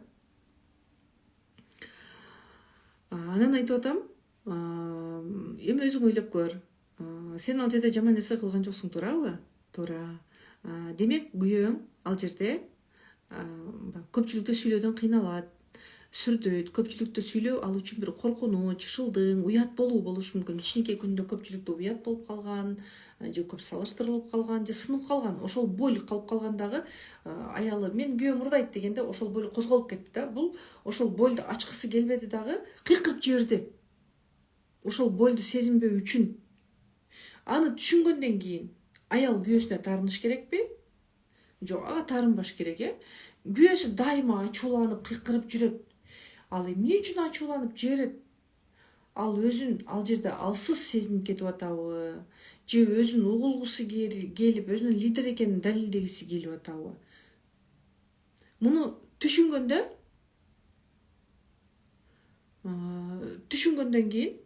Анан айтып атам, эми өзүң ойлоп көр. Сен ал жерде жаман нерсе кылган жоксуң, туурабы? Туура. Демек, күйөөң ал жерде көпчүлүктө сүйлөөдөн кыйналат, сүрдөйт. Көпчүлүктө сүйлөө ал үчүн бир коркунуч, шылдың, уят болуу болушу мүмкүн. Кичинекей күндө көпчүлүктө уят болуп калган, же көп салыштырылып калган, же сынып калган. Ошол боль калып калгандагы аялы мен күйөөм урдайт дегенде ошол боль козголуп кетти да. Бул ошол больду ачкысы келбеди дагы, кыйкырып жиберди. Ошол больду сезинбөө үчүн. Аны түшүнгөндөн кийин аял күйөөсүнө таарыныш керекпи? Жок, ага таарынбаш керек, э. Күйөөсү дайыма ачууланып, кыйкырып жүрөт. Ал эмне үчүн ачууланып жиберет? Ал өзүн ал жерде алсыз сезинип кетип атабы? Же өзүн угулгусу келип, өзүнүн лидер экенин далилдегиси келип атабы? Муну түшүнгөндөн кийин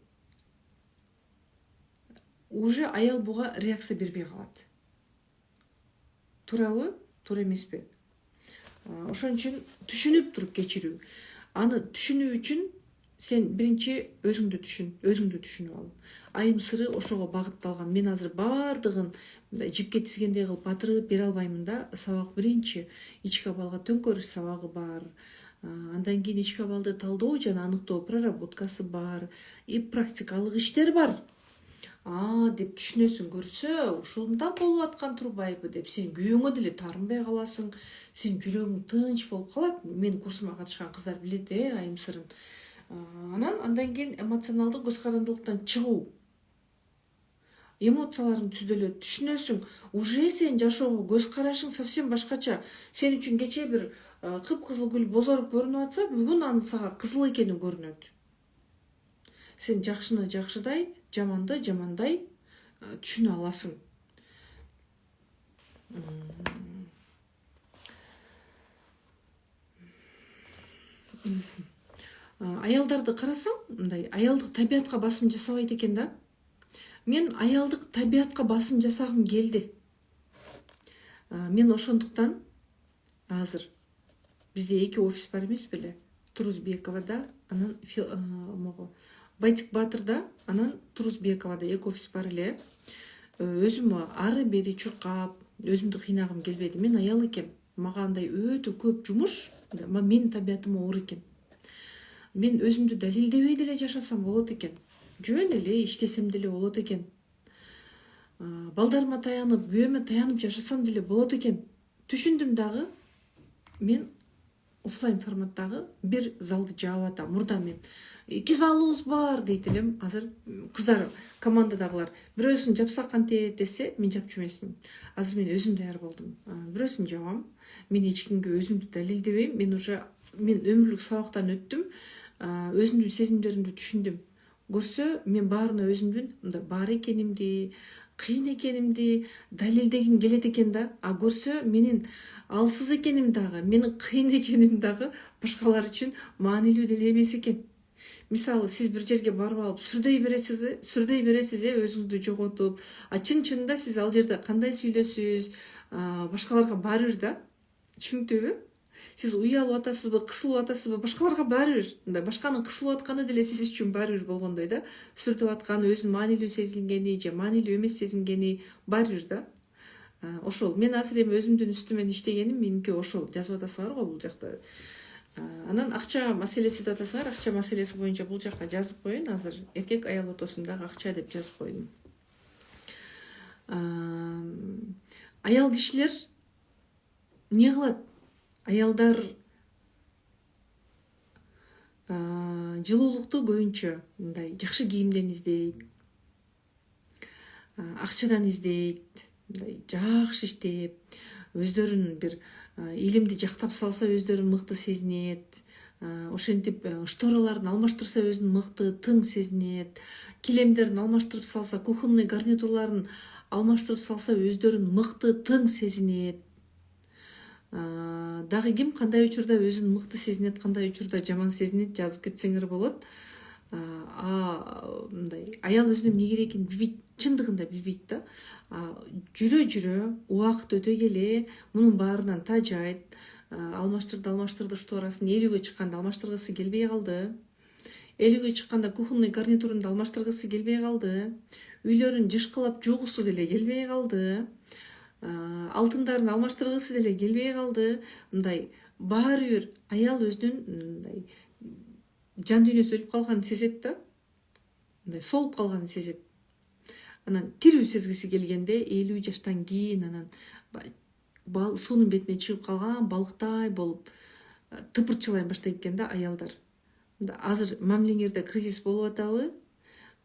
уже аял буга реакция бербей калат. Туурабы? Туура эмеспи? Ошон үчүн түшүнүп туруп кечирүү. Аны түшүнүү үчүн сен биринчи өзүңдү түшүнүп ал. Айым сыры ошого багытталган. Мен азыр баардыгын жипке тизгендей кылып батырып бере албаймын да. Сабак биринчи ички абалга төңкөрүш сабагы бар. Андан кийин ички абалды талдоо жана аныктоо проработкасы бар. И практикалык иштер бар. Деп түшүнөсүң, көрсө, ушунда болуп аткан турбайбы деп сен күйөөңө деле таарынбай каласың. Сен жүрөгүң тынч болуп калат. Мен курсума катышкан кыздар билет, айым сырын. Андан кийин эмоционалдык көз карандылыктан чыгуу. Эмоцияларың түзөлөт, түшүнөсүң. Уже сен жашоого көз карашың совсем башкача. Сен үчүн кече бир кыпкызыл гүл бозоруп көрүнүп атса, бүгүн анын сага кызыл экени көрүнөт. Сен жакшыны жакшыдай, жаманды жамандай түшүнө аласың. Аялдарды карасаң, мындай аялдык табиятка басым жасабайт экен да. Мен аялдык табиятка басым жасагым келди. Мен ошондуктан азыр бизде 2 офис бар эмес беле? Турузбековада, анан Байтик Батырда, анан Турузбековада 2 офис бар эле. Өзүмө ары бери чуркап, өзүмдү кыйнагым келбеди. Мен аял экем. Мага андай өтө көп жумуш, менин табиятыма оор экен. Мен өзүмдү далилдебей деле жашасам болот экен. Жөн эле иштесем деле болот экен. балдарыма таянып, күйөөмө таянып жашасам деле болот экен түшүндүм дагы. Мен офлайн форматтагы бир залды жаап атам. Мурда мен 2 залыбыз бар дейт элем. Азыр кыздар командадагылар бирөөсүн жапсак кантет десе, мен жапчу эмесмин. Азыр мен өзүм даяр болдум. Бирөөсүн жабам. Мен эч кимге өзүмдү далилдебейм. Мен өмүрлүк сабактан өттүм. Өзүмдүн сезимдеримди түшүндүм. Көрсө, мен баарына өзүмдүн мындай бар экенимди, кыйын экенимди далилдегим келет экен да. Көрсө, менин алсыз экеним дагы, менин кыйын экеним дагы башкалар үчүн маанилүү деле эмес экен. Мисалы, сиз бир жерге барып алып сүрдөй бересиз, өзүңүздү жоготуп, чын-чынында сиз ал жерде кандай сүйлөсүз, башкаларга баары бир да. Түшүнүктүүбү? Сиз уялып атасызбы, кысылып атасызбы, башкаларга баары бир. Мындай башканын кысылып атканы деле сиз үчүн баары бир болгондой да. Сүрдөп атканы, өзүн маанилүү сезингени же маанилүү эмес сезингени баары бир да. Ошол мен азыр эми өзүмдүн үстүмөн иштегеним меники ошол. Жазып атасыңар го бул жакта. Анан акча маселеси деп атасыңар. Акча маселеси боюнча бул жакка жазып коеюн. Азыр эркек аял ортосундагы акча деп жазып койдум. Аял кишилер эмне кылат? Аялдар жылуулукту көбүнчө мындай жакшы кийимден издейт, акчадан издейт, мындай жакшы иштеп, өздөрүн бир илимди жактап салса өздөрүн мыкты сезинет. Ошентип штораларын алмаштырса өзүн мыкты, тың сезинет. Килемдерин алмаштырып салса, кухонный гарнитурларын алмаштырып салса өздөрүн мыкты, тың сезинет. Дагы ким кандай учурда өзүн мыкты сезинет, кандай учурда жаман сезинет жазып кетсеңер болот. Мындай аял өзүнө эмне керек экенин билбейт, чындыгында билбейт да. Жүрө убакыт өтө келе мунун баарынан тажайт. Алмаштырды шторасын, 50-ге чыкканда алмаштыргысы келбей калды. 50-ге чыкканда кухонный гарнитурунду алмаштыргысы келбей калды. Үйлөрүн жышкылап жуугусу деле келбей калды. Алтындарын алмаштыргысы деле келбей калды. Мындай баары бир аял өзүнүн мындай жан дүйнөсү өлүп калганын сезет да. Мындай солуп калганын сезет. Анан тирүү сезгиси келгенде 50 жаштан кийин анан суунун бетине чыгып калган балыктай болуп тыпырчылай баштайт экен да аялдар. Азыр мамилеңерде кризис болуп атабы?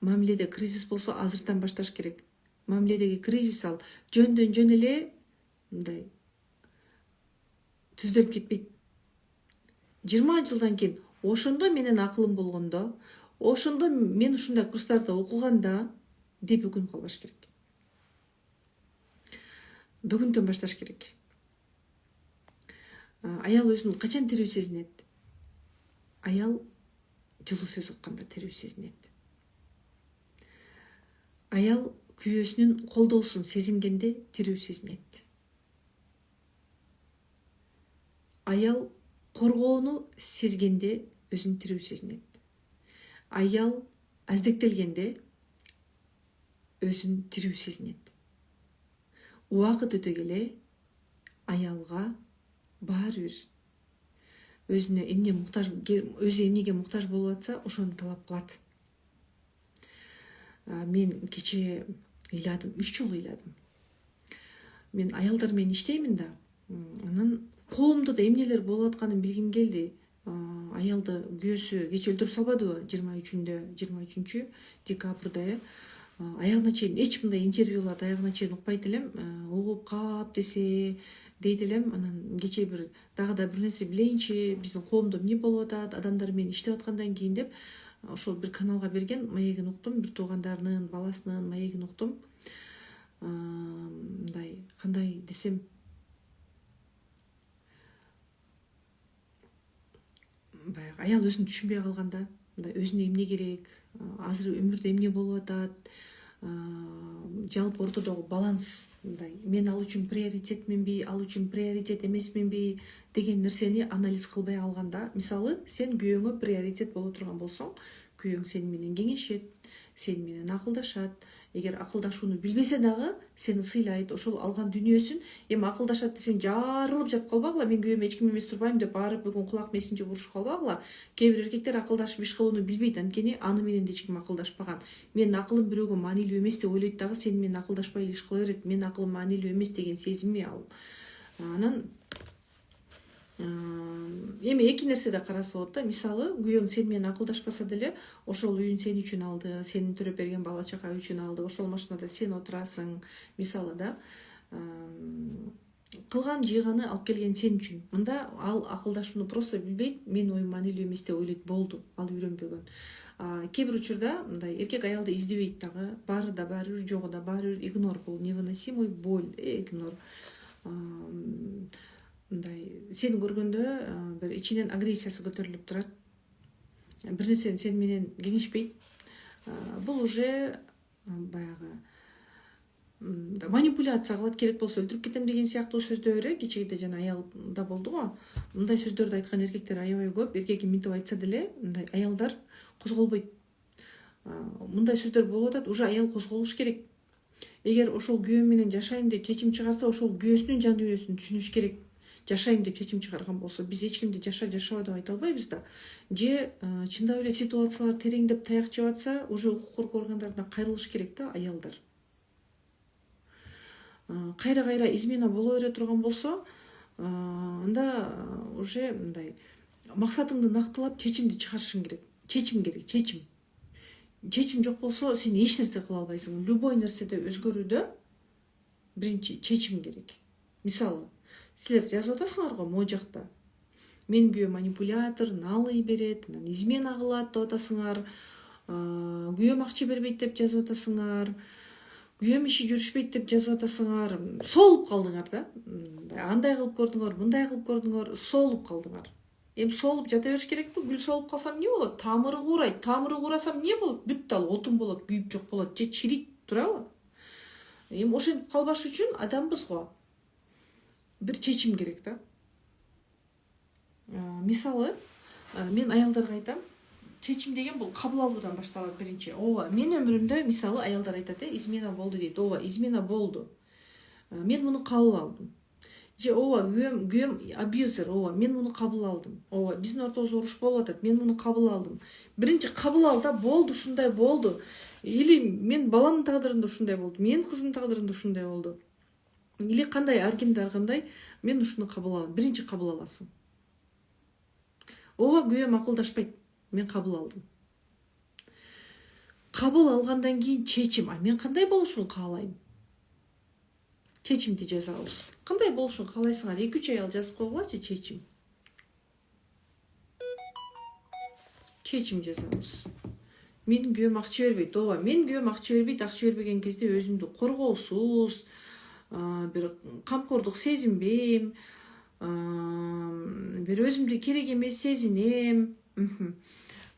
Мамиледе кризис болсо азыртан башташ керек. Мамиледеги кризис ал жөндөн жөн эле мындай түздөлүп кетпейт. 20 жылдан кийин ошондо менин акылым болгондо, ошондо мен ушундай курстарда окуганда деп бүгүн калбаш керек. Бүгүндөн башташ керек. Аял өзүн качан тирүү сезинет? Аял жылуу сөз укканда тирүү сезинет. Аял күйөөсүнүн колдоосун сезингенде тирүү сезинет. Аял коргоону сезгенде өзүн тирүү сезинет. Аял аздектелгенде өзүн тирүү сезинет. Убакыт өтө келе аялга баары бир өзүнө эмне муктаж, өзү эмнеге муктаж болуп атса, ошону талап кылат. Мен кече ыйладым, 3 жолу ыйладым. Мен аялдар менен иштеймин да. Анан коомдо да эмнелер болуп атканын билгим келди. Аялды күйөөсү кече өлтүрүп салбадыбы? 23 декабрда. Аягына чейин эч мындай интервьюларды аягына чейин укпайт элем. Угуп кап десе дейт элем. Анан кече дагы да бир нерсе билейинчи, биздин коомдо эмне болуп атат, адамдар менен иштеп аткандан кийин деп ошол бир каналга берген маегин уктум, бир туугандарынын баласынын маегин уктум. Мындай кандай десем, баягы аял өзүн түшүнбөй калганда, мындай өзүнө эмне керек, азыр өмүрдө эмне болуп атат, жалпы ортодогу баланс, мындай мен ал үчүн приоритетменби, ал үчүн приоритет эмесменби деген нерсени анализ кылбай алганда, мисалы, сен күйөөңө приоритет боло турган болсоң, күйөөң сени менен кеңешет, сен менен акылдашат. Эгер акылдашууну билбесе дагы сени сыйлайт, ошол алган дүнүйөсүн. Эми акылдашат десең жарылып жатып калбагыла, мен күйөөмө эч ким эмес турбайм деп барып бүгүн кулак месинче урушуп калбагыла. Кээ бир эркектер акылдашып иш кылууну билбейт, анткени аны менен да эч ким акылдашпаган. Менин акылым бирөөгө маанилүү эмес деп ойлойт дагы, сен менен акылдашпай эле иш кыла берет. Менин акылым маанилүү эмес деген сезими ал. Анан эми эки нерсе да караса болот да. Мисалы, күйөөң сен менен акылдашпаса деле, ошол үйүн сен үчүн алды, сенин төрөп берген бала чака үчүн алды, ошол машинада сен отурасың. Мисалы да, кылган жыйганы алып келген сен үчүн. Мында ал акылдашууну просто билбейт, менин оюм маанилүү эмес деп ойлойт, болду, ал үйрөнбөгөн. Кээ бир учурда мындай эркек аялды издебейт дагы, баары да баары бир, жогу да баары бир. Игнор, бул невыносимый боль, игнор. Мындай сени көргөндө бир ичинен агрессиясы көтөрүлүп турат. Бир нерсени сен менен кеңешпейт. Бул уже баягы манипуляция кылат, керек болсо өлтүрүп кетем деген сыяктуу сөздөр. Кечегиде жана аялда болду го. Мындай сөздөрдү айткан эркектер аябай көп. Эркек минтип айтса деле, мындай аялдар козголбойт. Мындай сөздөр болуп атат, уже аял козголуш керек. Эгер ошол күйөөм менен жашайм деп чечим чыгарса, ошол күйөөсүнүн жан дүйнөсүн түшүнүш керек. Жашайм деп чечим чыгарган болсо, биз эч кимди жашаба деп айта албайбыз да. Же чындап эле ситуациялар тереңдеп таяк жеп атса, уже укук коргоо органдарына кайрылыш керек да аялдар. Кайра измена боло бере турган болсо, анда уже мындай максатыңды нактылап чечимди чыгарышың керек. Чечим керек, чечим. Чечим жок болсо, сен эч нерсе кыла албайсың. Любой нерседе өзгөрүүдө биринчи чечим керек. Мисалы, силер жазып атасыңар го могу жакта. Мен күйөө манипулятор, налый берет, измена кылат деп атасыңар. Күйөөм акча бербейт деп жазып атасыңар. Күйөөм иши жүрүшпөйт деп жазып атасыңар. Солуп калдыңар да. Андай кылып көрдүңөр, мындай кылып көрдүңөр, солуп калдыңар. Эми солуп жата бериш керекпи? Гүл солуп калсам эмне болот? Тамыры куурайт. Тамыры куурасам эмне болот? Бүт ал отун болот, күйүп жок болот, же чирийт, туурабы? Эми ошентип калбаш үчүн адамбыз го. Бир чечим керек да. Мисалы, мен аялдарга айтам, чечим деген бул кабыл алуудан башталат биринчи. Ооба, мен өмүрүмдө мисалы аялдар айтат, измена болду дейт. Ооба, измена болду. Мен муну кабыл алдым. Же ооба, күйөөм абьюзер, ооба, мен муну кабыл алдым. Ооба, биздин ортобузда уруш болуп атат, мен муну кабыл алдым. Биринчи кабыл ал да, болду, ушундай болду. Или мен баламдын тагдырында ушундай болду, менин кызымдын тагдырында ушундай болду. Или кандай, ар кимди ар кандай, мен ушуну кабыл алам. Биринчи кабыл аласың. Ооба, күйөөм акылдашпайт, мен кабыл алдым. Кабыл алгандан кийин чечим, мен кандай болушун каалайм? Чечимди жазабыз. Кандай болушун каалайсыңар? 2-3 аял жазып койгулачы, чечим. Чечим жазабыз. Менин күйөөм акча бербейт. Ооба, менин күйөөм акча бербейт. Акча бербеген кезде өзүмдү коргоосуз, бир камкордук сезинбейм, бир өзүмдү керек эмес сезинем.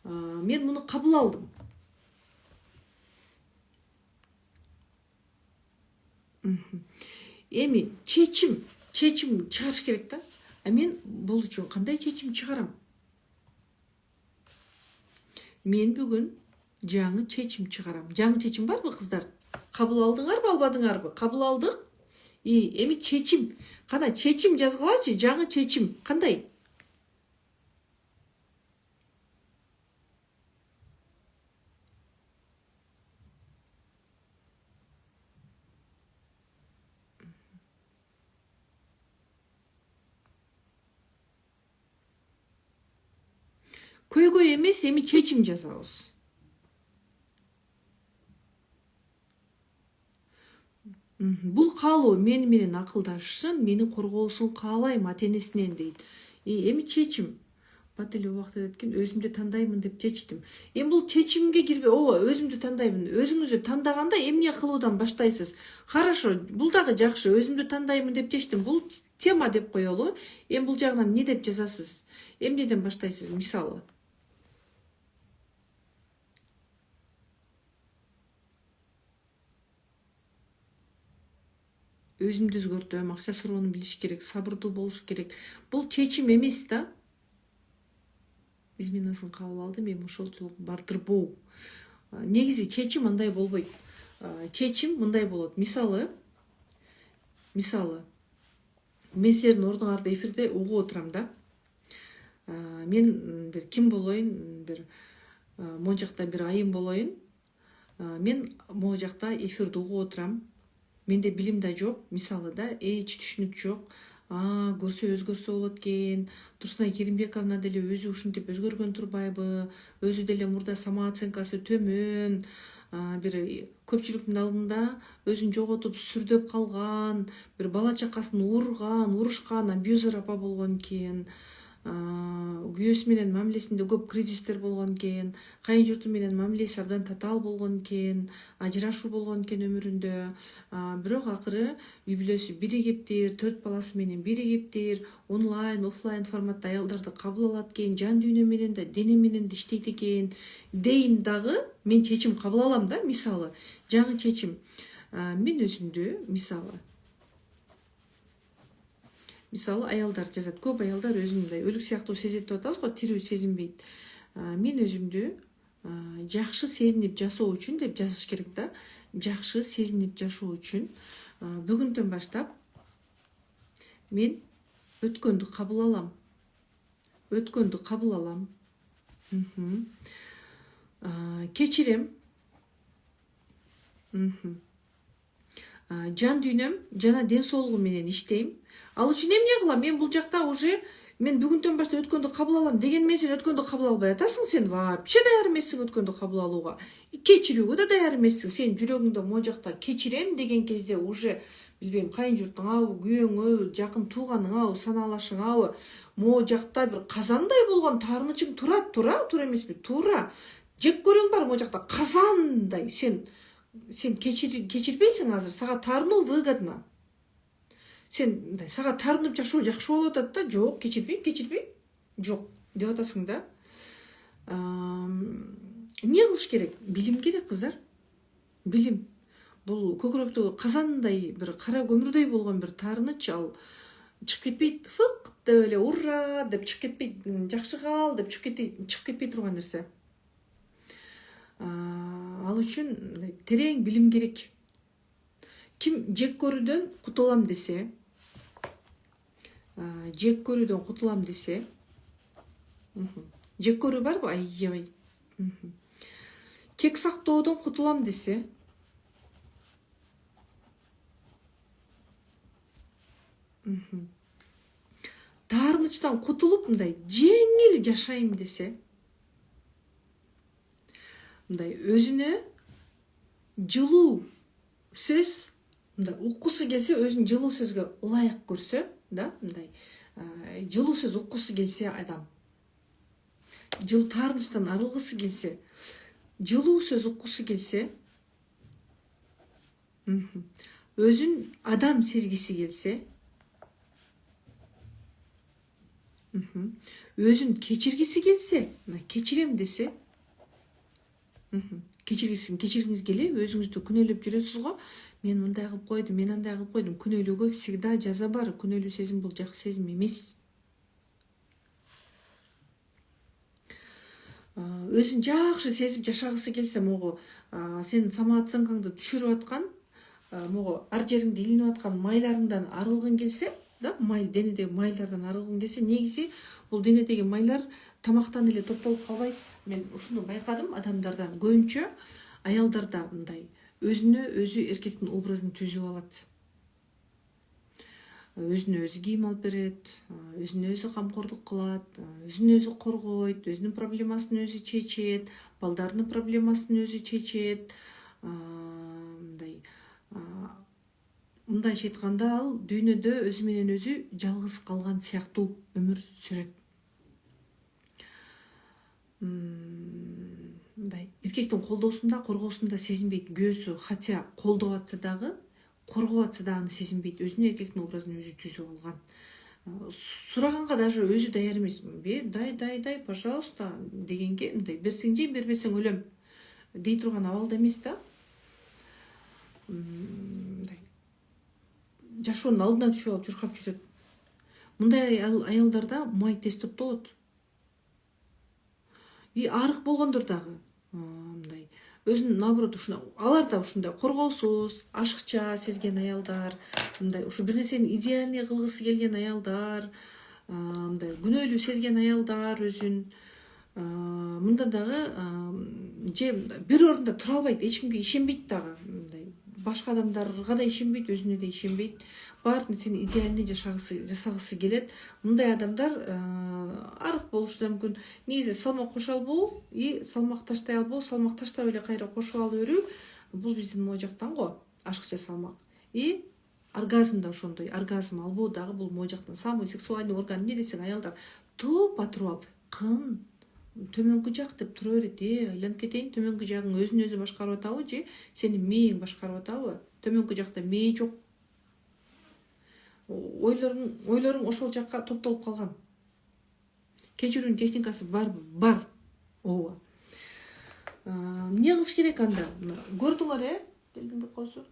Мен муну кабыл алдым. Эми чечим чыгарыш керек да. Мен бул үчүн кандай чечим чыгарам? Мен бүгүн жаңы чечим чыгарам. Жаңы чечим барбы, кыздар? Кабыл алдыңарбы, албадыңарбы? Кабыл алдык. Эми чечим. Кана чечим жазгылачы, жаңы чечим. Кандай? Көйгөй эмес, эми чечим жазабыз. Бул каалоо мени менен акылдашсын, мени коргоосун каалайм ата-энесинен дейт. Эми чечим. Бат эле убакыт эткен, өзүмдү тандаймын деп чечтим. Эми бул чечимге кирбей, ооба, өзүмдү тандаймын. Өзүңүздү тандаганда эмне кылуудан баштайсыз? Хорошо, бул дагы жакшы, өзүмдү тандаймын деп чечтим. Бул тема деп коелу. Эми бул жагынан эмне деп жазасыз? Эмнеден баштайсыз, мисалы? Өзүмдү өзгөртөм, акча суроону билиш керек, сабырдуу болуш керек. Бул чечим эмес да. Изменасын кабыл алдым, эми ошолчулук бардырбоо. негизи чечим андай болбойт. Чечим мындай болот. Мисалы мен силердин ордуңарда эфирде угуп отурам да. Мен бир ким болоюн, бир могу жакта бир айым болоюн. Мен могу жакта эфирди угуп отурам. Менде билим да жок, мисалы да, эч түшүнүк жок. Көрсө өзгөрсө болот экен. Турсунай Керимбековна деле өзү ушинтип өзгөргөн турбайбы? Өзү деле мурда самооценкасы төмөн, бир көпчүлүктүн алдында өзүн жоготуп сүрдөп калган, бир бала чакасын урушкан, абьюзер апа болгон экен. Күйөөсү менен мамилесинде көп кризистер болгон экен. Кайын журту менен мамилеси абдан татаал болгон экен. Ажырашуу болгон экен өмүрүндө. Бирок акыры үй бүлөсү биригиптир, 4 баласы менен биригиптир, онлайн, офлайн форматта аялдарды кабыл алат экен, жан дүйнө менен да, дене менен да иштейт экен. Дейм дагы мен чечим кабыл алам да, мисалы. Жаңы чечим. Мен өзүмдү мисалы аялдар жазат. Көп аялдар өзүн мындай өлүк сыяктуу сезет деп атабыз го, тирүү сезинбейт. Мен өзүмдү жакшы сезинип жашоо үчүн деп жазыш керек да. Жакшы сезинип жашоо үчүн бүгүндөн баштап мен өткөндү кабыл алам. Кечирем. Жан дүйнөм жана ден соолугум менен иштейм. Ал үчүн эмне кылам? Мен бул жакта уже мен бүгүндөн баштап өткөндү кабыл алам деген мен сен өткөндү кабыл албай атасың. Сен вообще даяр эмессиң өткөндү кабыл алууга. Кечирүүгө да даяр эмессиң. Сен жүрөгүңдө могу жакта кечирем деген кезде уже билбейм, кайын журтуңабы, күйөөңбү, жакын тууганыңабы, санаалашыңабы, могу жакта бир казандай болгон таарынычың турат, туура эмеспи? Туура. Жек көрүүң бар могу жакта казандай. Сен кечирбейсиң азыр, сага таарынуу выгодно. Сен сага таарынып жашоо жакшы болуп атат да. Жок, кечирбейм. Жок деп атасың да. Эмне кылыш керек? Билим керек, кыздар. Билим. Бул көкүрөктөгү казандай бир кара көмүрдөй болгон бир таарыныч, ал чыгып кетпейт. Фык деп эле ура деп чыгып кетпейт. Жакшы кал деп чыгып кетпей турган нерсе. Ал үчүн терең билим керек. Ким жек көрүүдөн кутулам десе, жек көрүү барбы? Аябай. Кек сактоодон кутулам десе, таарынычтан кутулуп мындай жеңил жашайм десе, мындай өзүнө жылуу сөз, мындай уккусу келсе, өзүн жылуу сөзгө ылайык көрсө, да, мындай жылуу сөз уккусу келсе адам, таарынычтан арылгысы келсе, жылуу сөз уккусу келсе, өзүн адам сезгиси келсе, өзүн кечиргиси келсе, кечирем десе, кечиргиңиз келе, өзүңүздү күнөөлөп жүрөсүз го. Мен мындай кылып койдум, мен андай кылып койдум. Күнөөлөөгө всегда жаза бар. Күнөөлүү сезим бул жакшы сезим эмес. Өзүн жакшы сезип жашагысы келсе, могу сен самооценкаңды түшүрүп аткан, могу ар жериңде илинип аткан майларыңдан арылгың келсе, да, денедеги майлардан арылгың келсе, негизи бул денедеги майлар тамактан эле топтолуп калбайт. Мен ушуну байкадым адамдардан. Көбүнчө аялдарда мындай өзүнө өзү эркектин образын түзүп алат. Өзүнө өзү кийим алып берет, өзүнө өзү камкордук кылат, өзүн өзү коргойт, өзүнүн проблемасын өзү чечет, балдарынын проблемасын өзү чечет. Мындайча айтканда, ал дүйнөдө өзү менен өзү жалгыз калган сыяктуу өмүр сүрөт. Эркектин колдоосунда, коргоосунда сезинбейт. Күйөөсү хотя колдоп атса дагы, коргоп атса дагы сезинбейт. Өзүнүн эркектин образын өзү түзүп алган. Сураганга даже өзү даяр эмес. Дай, пожалуйста дегенге, мындай берсең жейм, бербесең өлөм дей турган абалда эмес да. Жашоонун алдына түшүп алып чуркап жүрөт. Мындай аялдарда май тез топтолот. Арык болгондор дагы мындай өзүн наоборот ушуна алар да ушундай коргоосуз, ашыкча сезген аялдар, мындай ушу бир нерсени идеальный кылгысы келген аялдар, мындай күнөөлүү сезген аялдар өзүн мында дагы же бир орунда тура албайт, эч кимге ишенбейт дагы, мындай башка адамдарга да ишенбейт, өзүнө да ишенбейт. Баар нерсени идеальный жасагысы келет. Мындай адамдар арык болушу да мүмкүн. Негизи салмак кошо албоо и салмак таштай албоо, салмак таштап эле кайра кошуп алып берүү бул биздин могу жактан го, ашыкча салмак. И оргазм да ошондой, оргазм албоо дагы бул могу жактан. Самый сексуальный орган эмне десең, аялдар тупа-тура алып кын төмөнкү жак деп тура берет. Айланып кетейин, төмөнкү жагың өзүн өзү башкарып атабы же сени мээң башкарып атабы? Төмөнкү жакта мээ жок. Ойлоруң ошол жакка топтолуп калган. Кечирүүнүн техникасы барбы? Бар. Ооба. Эмне кылыш керек анда? Көрдүңөр, келдиң бе козу?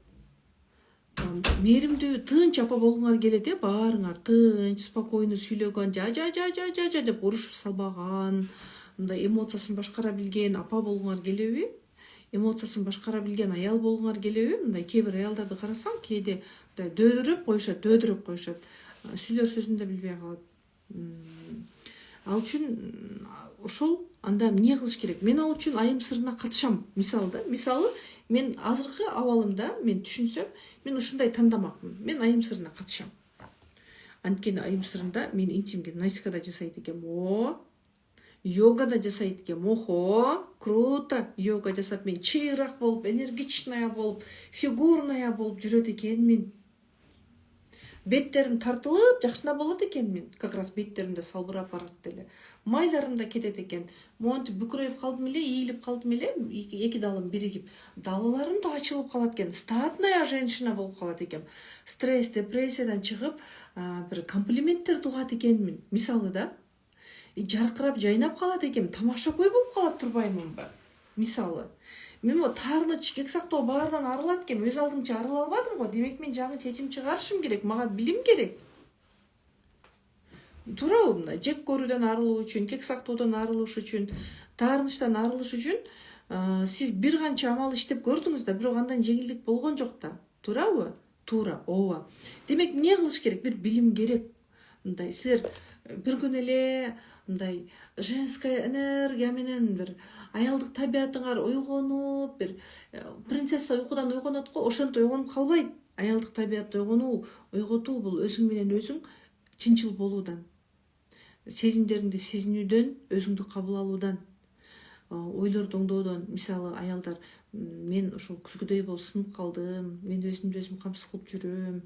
Мээримдүү, тынч апа болгуңар келет, баарыңар тынч, спокойно сүйлөгөн, жа деп урушуп салбаган, мындай эмоциясын башкара билген апа болгуңар келеби? Эмоциясын башкара билген аял болгуңар келеби? Мындай кээ бир аялдарды карасаң, кээде дөөдүрөп коюшат. Сүйлөр сөзүн да билбей калат. Ал үчүн ошол анда эмне кылыш керек? Мен ал үчүн айым сырына катышам. Мисалы, мен азыркы абалымда мен түшүнсөм, мен ушундай тандамакмын. Мен айым сырына катышам. Анткени айым сырында мен интим гимнастикада жасайт экем. Йога да жасайт экем. Охо, круто. Йога жасап мен чыйрак болуп, энергичная болуп, фигурная болуп жүрөт экенмин. Беттерим тартылып, жакшына болот экенмин. Как раз беттеримде салбырап барат деле. Майларым да кетет экен. Монтип бүкүрөйүп калдым эле, ийилип калдым эле, эки далым биригип. Далаларым да ачылып калат экен. Статная женщина болуп калат экем. Стресс, депрессиядан чыгып, бир комплименттер угат экенмин. Мисалы да. Жаркырап, жайнап калат экем. Тамашакөй болуп калат турбаймынбы? Мисалы. Мен таарыныч, кексактоо баарынан арылат экем. Өз алдымча арыла албадым го. Демек мен жаңы чечим чыгарышым керек. Мага билим керек. Туурабы мына? Жек көрүүдөн арылуу үчүн, кексактоодон арылыш үчүн, таарынычтан арылыш үчүн сиз бир канча амал иштеп көрдүңүз да, бирок андан жеңилдик болгон жок да. Туурабы? Туура. Ооба. Демек эмне кылыш керек? Бир билим керек. Мындай силер бир күн эле мындай женская энергия менен бир аялдык табиятыңар ойгонуп, бир принцесса уйкудан ойгонот го, ошентип ойгонуп калбайт. Аялдык табиятты ойготуу бул өзүң менен өзүң чынчыл болуудан, сезимдериңди сезинүүдөн, өзүңдү кабыл алуудан, ойлорду оңдоодон. Мисалы, аялдар, мен ушул күзгүдөй болуп сынып калдым, мен өзүмдү өзүм камсыз кылып жүрөм,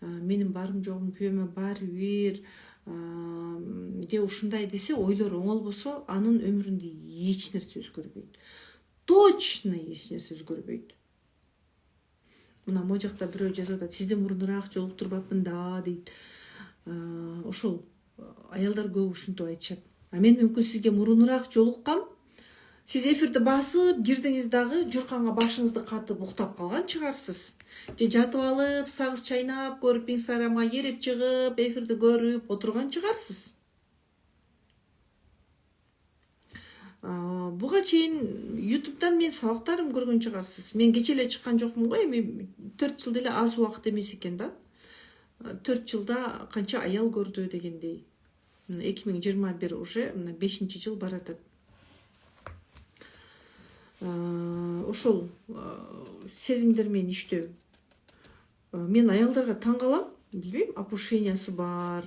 менин барым жогум күйөөмө баары бир, де ушундай десе, ойлор оңолбосо, анын өмүрүндө эч нерсе өзгөрбөйт. Точно эч нерсе өзгөрбөйт. Мына могу жакта бирөө жазып атат, сизден мурунураак жолуктурбапмын да, дейт. Ошол аялдар көп ушинтип айтышат. Мен мүмкүн сизге мурунураак жолуккам. Сиз эфирди басып кирдиңиз дагы, журканга башыңызды катып уктап калган чыгарсыз. Же жатып алып, сагыз чайнап көрүп, Инстаграмга кирип чыгып, эфирди көрүп отурган чыгарсыз. Буга чейин YouTube'дан мен сабактарым көргөн чыгарсыз. Мен кече эле чыккан жокмун го, эми 4 жыл деле аз убакыт эмес экен да. 4 жылда канча аял көрдү дегендей. 2021 уже 5-чи жыл баратат. Ошол сезимдер менен иштөө. Мен аялдарга таң калам, билбейм, опушениясы бар,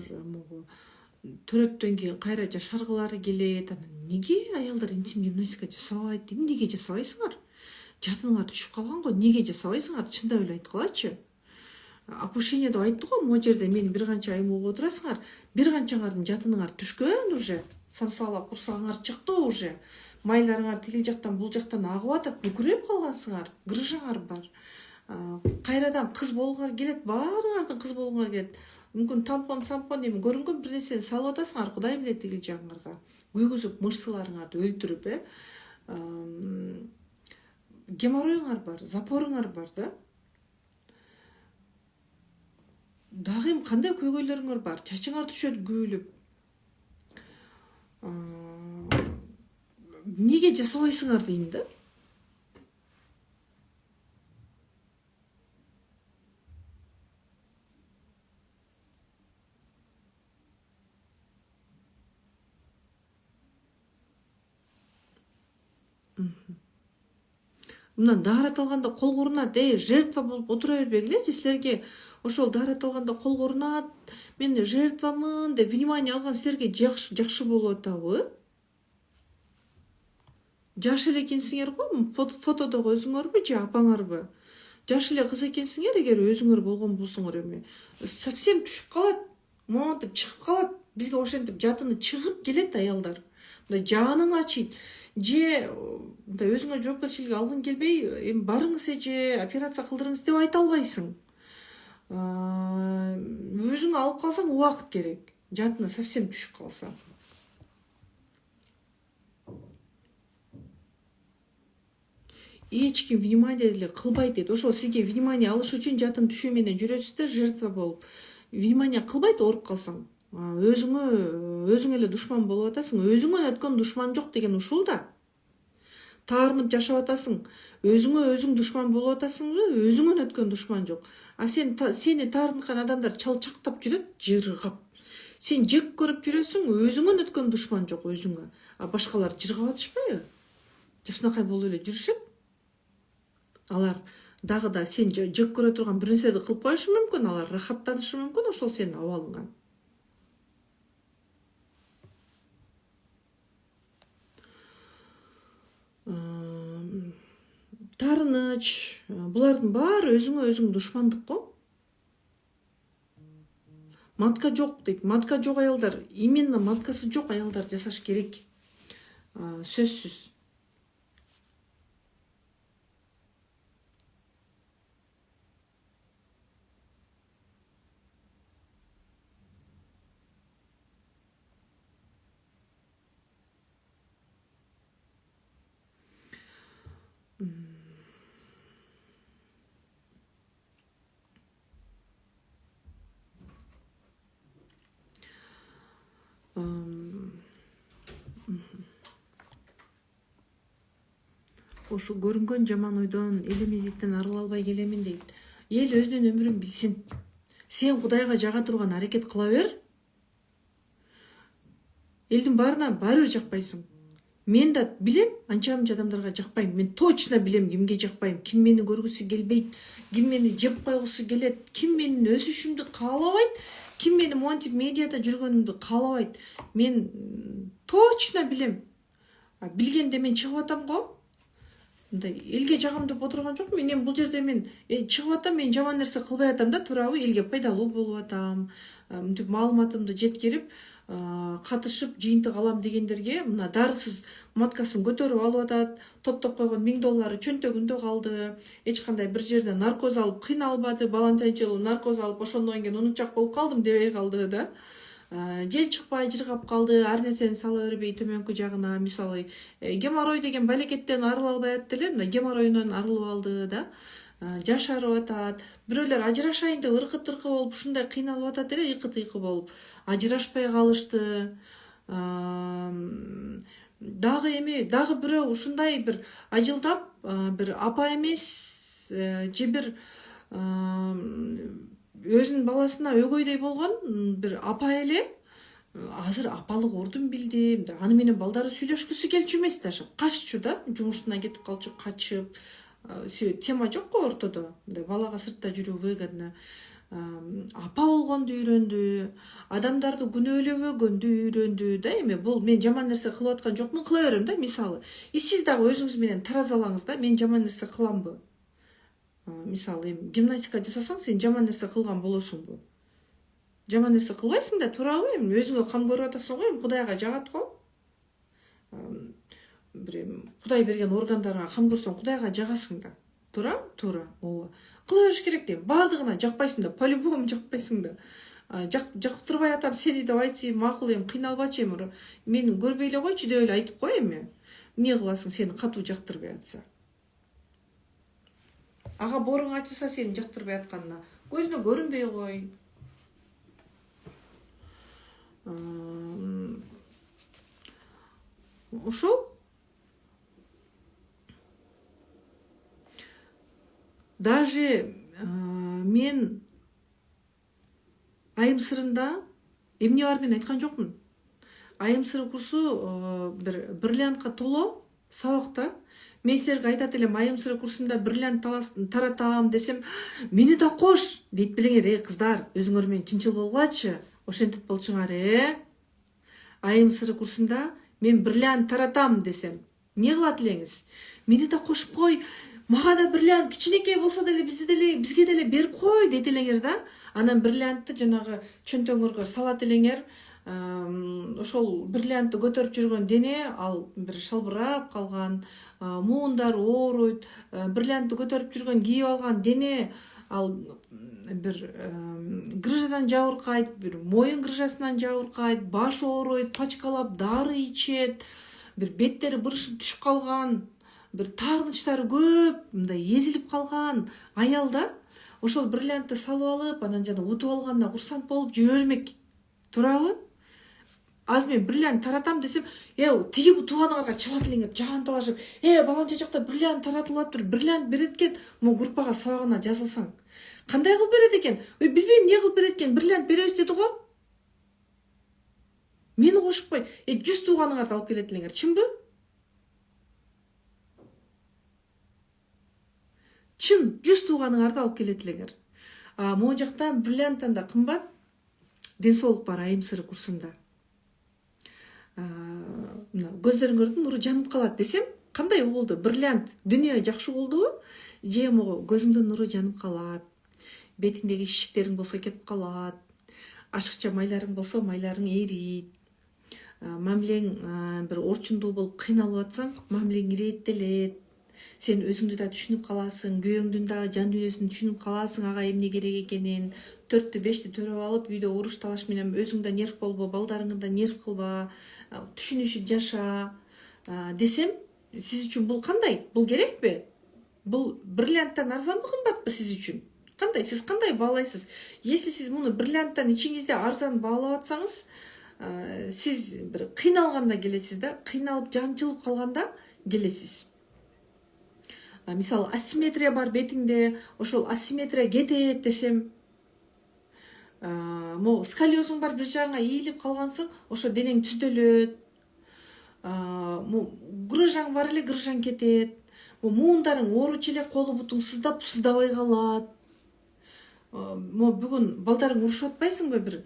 төрөттөн кийин кайра жашаргылары келет. Неге аялдар интим гимнастика жасабайт? Эмнеге жасабайсыңар? Жадыңар түшүп калган го, неге жасабайсыңар? Чындап эле айткылачы. Опушение деп айтты го, могу жерде мени бир канча айым угуп отурасыңар. Бир канчаңардын жадыңар түшкөн уже. Самсалап курсагыңар чыкты уже. Майларыңар тигил жактан бул жактан агып атат, бүкүрөп калгансыңар, грыжаңар бар. Кайрадан кыз болгуңар келет, баарыңардын кыз болгуңар келет. Мүмкүн тампон эми көрүнгөн бир нерсени салып атасыңар, Кудай билет тигил жагыңарга. Күйгүзүп мырсыларыңарды өлтүрүп, геморроюңар бар, запоруңар бар да. Дагы эми кандай көйгөйлөрүңөр бар, чачыңар түшөт күйүлүп. Неге жасабайсыңар дейм да? мына даарат алганда колго урунат, жертва болуп отура бербегилечи. Силерге ошол даарат алганда колго урунат, мен жертвамын деп внимание алган силерге жакшы болуп атабы? Жаш эле экенсиңер го, фотодогу өзүңөрбү же апаңарбы? Жаш эле кыз экенсиңер, эгер өзүңөр болгон болсоңор эми совсем түшүп калат, монтип чыгып калат. Бизге ошентип жатыны чыгып келет аялдар. Мындай жаның ачыйт. Же мындай өзүңө жоопкерчилик алгың келбей, эми барыңыз же операция кылдырыңыз деп айта албайсың. Өзүң алып калсаң убакыт керек. Жатына совсем түшүп калса. Эч ким внимание деле кылбайт дейт. Ошол сизге внимание алыш үчүн жатын түшүү менен жүрөсүз да, жертва болуп. Внимание кылбайт ооруп калсаң. Өзүң эле душман болуп атасың. Өзүңөн өткөн душман жок деген ушул да. Таарынып жашап атасың. Өзүңө өзүң душман болуп атасыңбы? Өзүңөн өткөн душман жок. А сени таарынткан адамдар чалчактап жүрөт, жыргап. Сен жек көрүп жүрөсүң, өзүңөн өткөн душман жок өзүңө. А башкалар жыргап атышпайбы? Жакшынакай болуп эле жүрүшөт. Алар дагы да сен жек көрө турган бир нерседи кылып коюшу мүмкүн, алар рахаттанышы мүмкүн ошол сенин абалыңан. Таарыныч, булардын баары өзүңө өзүң душмандык го. Матка жок дейт. Матка жок аялдар, именно маткасы жок аялдар жасаш керек. Сөзсүз. Ошо көрүнгөн жаман ойдон, эл эмеликтен арыла албай келемин дейт. Эл өзүнүн өмүрүн билсин. Сен Кудайга жага турган аракет кыла бер. Элдин баарына баары бир жакпайсың. Мен да билем, анча мынча адамдарга жакпайм. Мен точно билем кимге жакпайм, ким мени көргүсү келбейт, ким мени жеп койгусу келет, ким менин өсүшүмдү каалабайт, ким менин монтип медиада жүргөнүмдү каалабайт. Мен точно билем. Билгенде мен чыгып атам го. Мындай элге жагам деп отурган жокмун. Мен бул жерде мен чыгып атам, мен жаман нерсе кылбай атам да, туурабы? Элге пайдалуу болуп атам. Мынтип маалыматымды жеткирип, катышып жыйынтык алам дегендерге мына дарысыз маткасын көтөрүп алып атат. Топтоп койгон $1000 чөнтөгүндө калды. Эч кандай бир жерден наркоз алып кыйналбады. Баланчайчылуу наркоз алып ошондон кийин унутчак болуп калдым дебей калды да. Жел чыкпай жыргап калды, ар нерсени сала бербей төмөнкү жагына. Мисалы, геморрой деген балекеттен арыла албай атты эле, мына геморройунан арылып алды да. Жашарып атат. Бирөөлөр ажырашайын деп ыркы-тыркы болуп ушундай кыйналып атат эле, ыйкы-тыйкы болуп. Ажырашпай калышты. Дагы бирөө ушундай бир ажылдап, бир апа эмес, же бир өзүнүн баласына өгөйдөй болгон бир апа эле азыр апалык ордун билди. Аны менен балдары сүйлөшкүсү келчү эмес даже, каччу да, жумушуна кетип калчу, качып. Тема жок го ортодо. Балага сыртта жүрүү выгодно. Апа болгонду үйрөндү, адамдарды күнөөлөбөгөндү үйрөндү да. Эми бул мен жаман нерсе кылып аткан жокмун, кыла берем да, мисалы. Сиз дагы өзүңүз менен таразалаңыз да, мен жаман нерсе кыламбы? Мисалы, эми гимнастика жасасаң, сен жаман нерсе кылган болосуңбу? Жаман нерсе кылбайсың да, туурабы? Эми өзүңө кам көрүп атасың го, эми Кудайга жагат го. Кудай берген органдарга кам көрсөң, Кудайга жагасың да. Туура. Ооба. Кыла бериш керек дейм. Бардыгына жакпайсың да, по-любому жакпайсың да. Жактырбай атам сени деп айтсы, макул, эми кыйналбачы, эми мени көрбөй эле койчу деп эле айтып кой эми. Эмне кыласың сени катуу жактырбай атса? Ага боруң ачылса сени жактырбай атканына, көзүнө көрүнбөй кой. Ошол даже мен айым сырында эмне бар мен айткан жокмун. Айым сыры курсу бир бриллиантка толо сабакта мен силерге айтат элем, айым сыры курсунда бриллиант таратам десем, мени да кош дейт белеңер. Кыздар, өзүңөр менен чынчыл болгулачы. Ошентип болчуңар. Айым сыры курсунда мен бриллиант таратам десем, не кылат элеңиз? Мени да кошуп кой, мага да бриллиант кичинекей болсо деле бизге деле берип кой дейт элеңер да. Анан бриллиантты жанагы чөнтөңөргө салат элеңер. Ошол бриллиантты көтөрүп жүргөн дене ал бир шалбырап калган, муундары ооруйт. Бриллиантты көтөрүп жүргөн, кийип алган дене ал бир грыжадан жабыркайт, бир моюн грыжасынан жабыркайт, баш ооруйт, пачкалап дары ичет, бир беттери бырышып түшүп калган, бир таарынычтары көп, мындай эзилип калган аял да ошол бриллиантты салып алып, анан жана утуп алганына курсант болуп жүрө бермек. Туурабы? Азыр мен бриллиант таратам десем, тигип тууганыңарга чалат элеңер, жаанталашып, баланча жакта бриллиант таратылып атыптыр, бриллиант берет экен, могу группага сабагына жазылсаң. Кандай кылып берет экен? Билбейм эмне кылып берет экен, бриллиант беребиз деди го. Мени кошуп кой, 100 тууганыңарды алып келет элеңер, чынбы? Чын, 100 тууганыңарды алып келет элеңер. Могу жакта бриллианттан да кымбат ден соолук бар айым сыры курсунда. Көздөрүңөрдүн нуру жанып калат десем, кандай угулду? Бриллиант дүнүйө жакшы угулдубу? Же могу көзүңдүн нуру жанып калат, бетиңдеги шишиктериң болсо кетип калат, ашыкча майларың болсо майларың эрийт, мамилең бир орчундуу болуп кыйналып атсаң, мамилең ирээттелет, сен өзүңдү да түшүнүп каласың, күйөөңдүн да жан дүйнөсүн түшүнүп каласың, ага эмне керек экенин. 4-5 төрөп алып, үйдө уруш талаш менен өзүң да нерв болбо, балдарыңды да нерв кылба, түшүнүшүп жаша десем, сиз үчүн бул кандай? Бул керекпи? Бул бриллианттан арзанбы, кымбатпы сиз үчүн? Кандай? Сиз кандай баалайсыз? Если сиз муну бриллианттан ичиңизде арзан баалап атсаңыз, сиз бир кыйналганда келесиз да, кыйналып жанчылып калганда келесиз. Мисалы, асимметрия бар бетиңде, ошол асимметрия кетет десем, сколиозуң бар, бир жагыңа ийилип калгансың, ошо денең түздөлөт. Грыжаң бар эле, грыжаң кетет. Муундарың ооручу эле, колу бутуң сыздабай калат. Бүгүн балдарың урушуп атпайсыңбы? Бир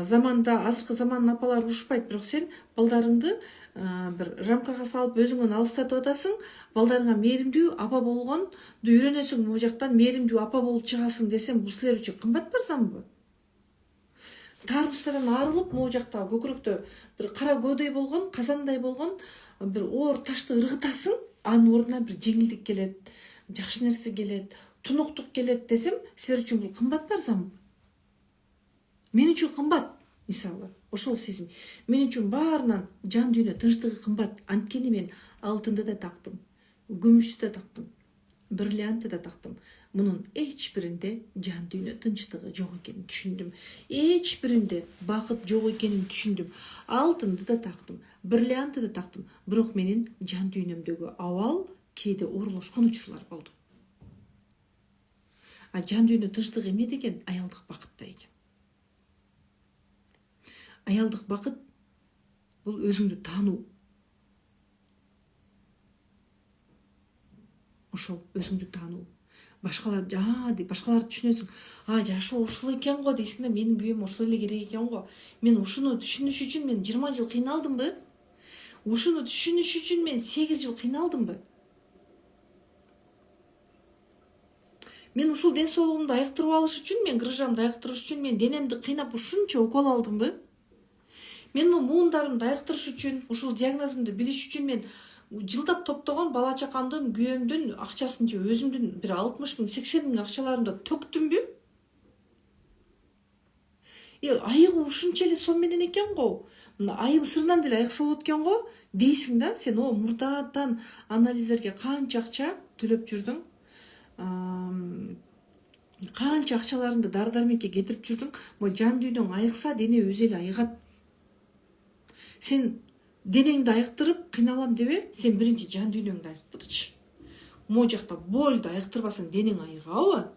заманда, азыркы замандын апалары урушпайт, бирок сен балдарыңды бир рамкага салып өзүңөн алыстатып атасың, балдарыңа мээримдүү апа болгонду үйрөнөсүң, могу жактан мээримдүү апа болуп чыгасың десем, бул силер үчүн кымбат арзанбы? Таарынычтардан арылып, могу жакта көкүрөктө бир кара көөдөй болгон, казандай болгон бир оор ташты ыргытасың, анын ордуна бир жеңилдик келет, жакшы нерсе келет, тунуктук келет десем, силер үчүн бул кымбат арзанбы? Мен үчүн кымбат, мисалы, ошол сезим. Мен үчүн баарынан жан дүйнө тынчтыгы кымбат. Анткени мен алтынды да тактым, күмүштү да тактым, бриллиантты да тактым. Мунун эч биринде жан дүйнө тынчтыгы жок экенин түшүндүм. Эч биринде бакыт жок экенин түшүндүм. Алтынды да тактым, бриллиантты да тактым, бирок менин жан дүйнөмдөгү абал кээде оорулашкан учурлар болду. Жан дүйнө тынчтыгы эмне деген? Аялдык бакытта экен. Аялдык бакыт бул өзүңдү таануу. Ошол өзүңдү таануу. Башкаларды түшүнөсүң. Жашоо ушул экен го дейсиң да, менин күйөөм ошол эле керек экен го. Мен ушуну түшүнүш үчүн мен 20 жыл кыйналдымбы? Ушуну түшүнүш үчүн мен 8 жыл кыйналдымбы? Мен ушул ден соолугумду айыктырып алыш үчүн, мен грыжамды айыктырыш үчүн мен денемди кыйнап ушунча укол алдымбы? Мен муундарымды айыктырыш үчүн, ушул диагнозумду билиш үчүн мен жылдап топтогон бала чакамдын, күйөөмдүн акчасын же өзүмдүн бир 60 000, 80 000 акчаларымды төктүмбү? Айыгуу ушунча эле сом менен экен го. Айым сырынан деле айыкса болот экен го дейсиң да. Сен мурдадан анализдерге канча акча төлөп жүрдүң? Канча акчаларыңды дары-дармекке кетирип жүрдүң? Жан дүйнөң айыкса, дене өзү эле айыгат. Сен денеңди айыктырып кыйналам дебе, сен биринчи жан дүйнөңдү айыктырчы. Могу жакта болду айыктырбасаң денең айыгабы?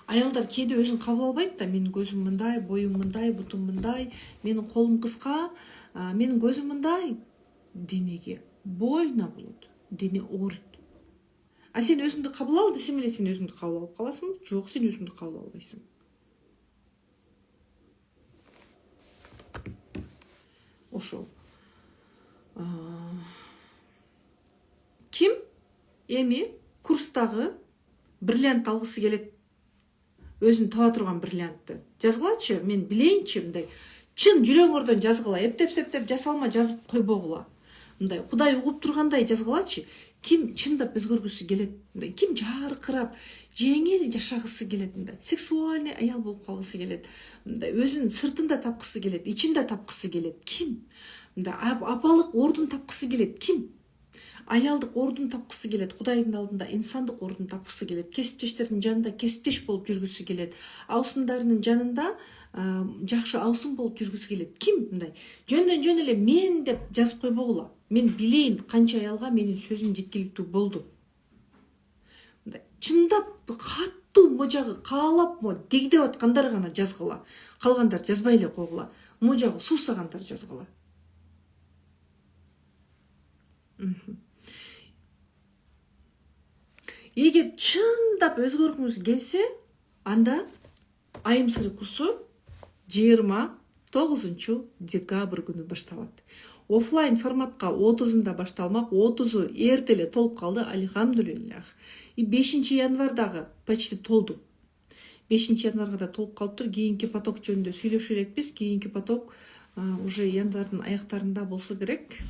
Аялдар кээде өзүн кабыл албайт да, менин көзүм мындай, боюм мындай, бутум мындай, менин колум кыска, менин көзүм мындай. Денеге больно болот, дене ооруйт. А сен өзүңдү кабыл ал десем эле сен өзүңдү кабыл алып каласыңбы? Жок, сен өзүңдү кабыл албайсың. Ошол. Ким эми курстагы бриллиант алгысы келет, өзүн таба турган бриллиантты жазгылачы, мен билейинчи, мындай чын жүрөгүңөрдөн жазгыла, эптеп жасалма жазып койбогула. Мындай Кудай угуп тургандай жазгылачы. Ким чындап өзгөргүсү келет, мындай ким жаркырап, жеңил жашагысы келет, мындай сексуальный аял болуп калгысы келет, мындай өзүн сыртында тапкысы келет, ичинде тапкысы келет. Ким мындай апалык ордун тапкысы келет, ким аялдык ордун тапкысы келет, Кудайдын алдында инсандык ордун тапкысы келет, кесиптештердин жанында кесиптеш болуп жүргүсү келет, аусундарынын жанында жакшы аусун болуп жүргүсү келет. Ким мындай жөндөн жөн эле мен деп жазып койбогула. Мен билейин канча аялга менин сөзүм жеткиликтүү болду. Мындай чындап каттуу можагы каалап дегдеп аткандар гана жазгыла. Калгандар жазбай эле койгула. Можагы суусагандар жазгыла. Эгер чындап өзгөргүңүз келсе, анда айым сыры курсу 29 декабрь күнү башталат. Оффлайн форматка 30-ында башталмак, 30-у эрте эле толуп калды, алхамдулиллах. И 5 январдагы почти толду. 5 январга да толуп калыптыр. Кийинки поток жөнүндө сүйлөшө элекпиз. Кийинки поток уже январдын аяктарында болсо керек.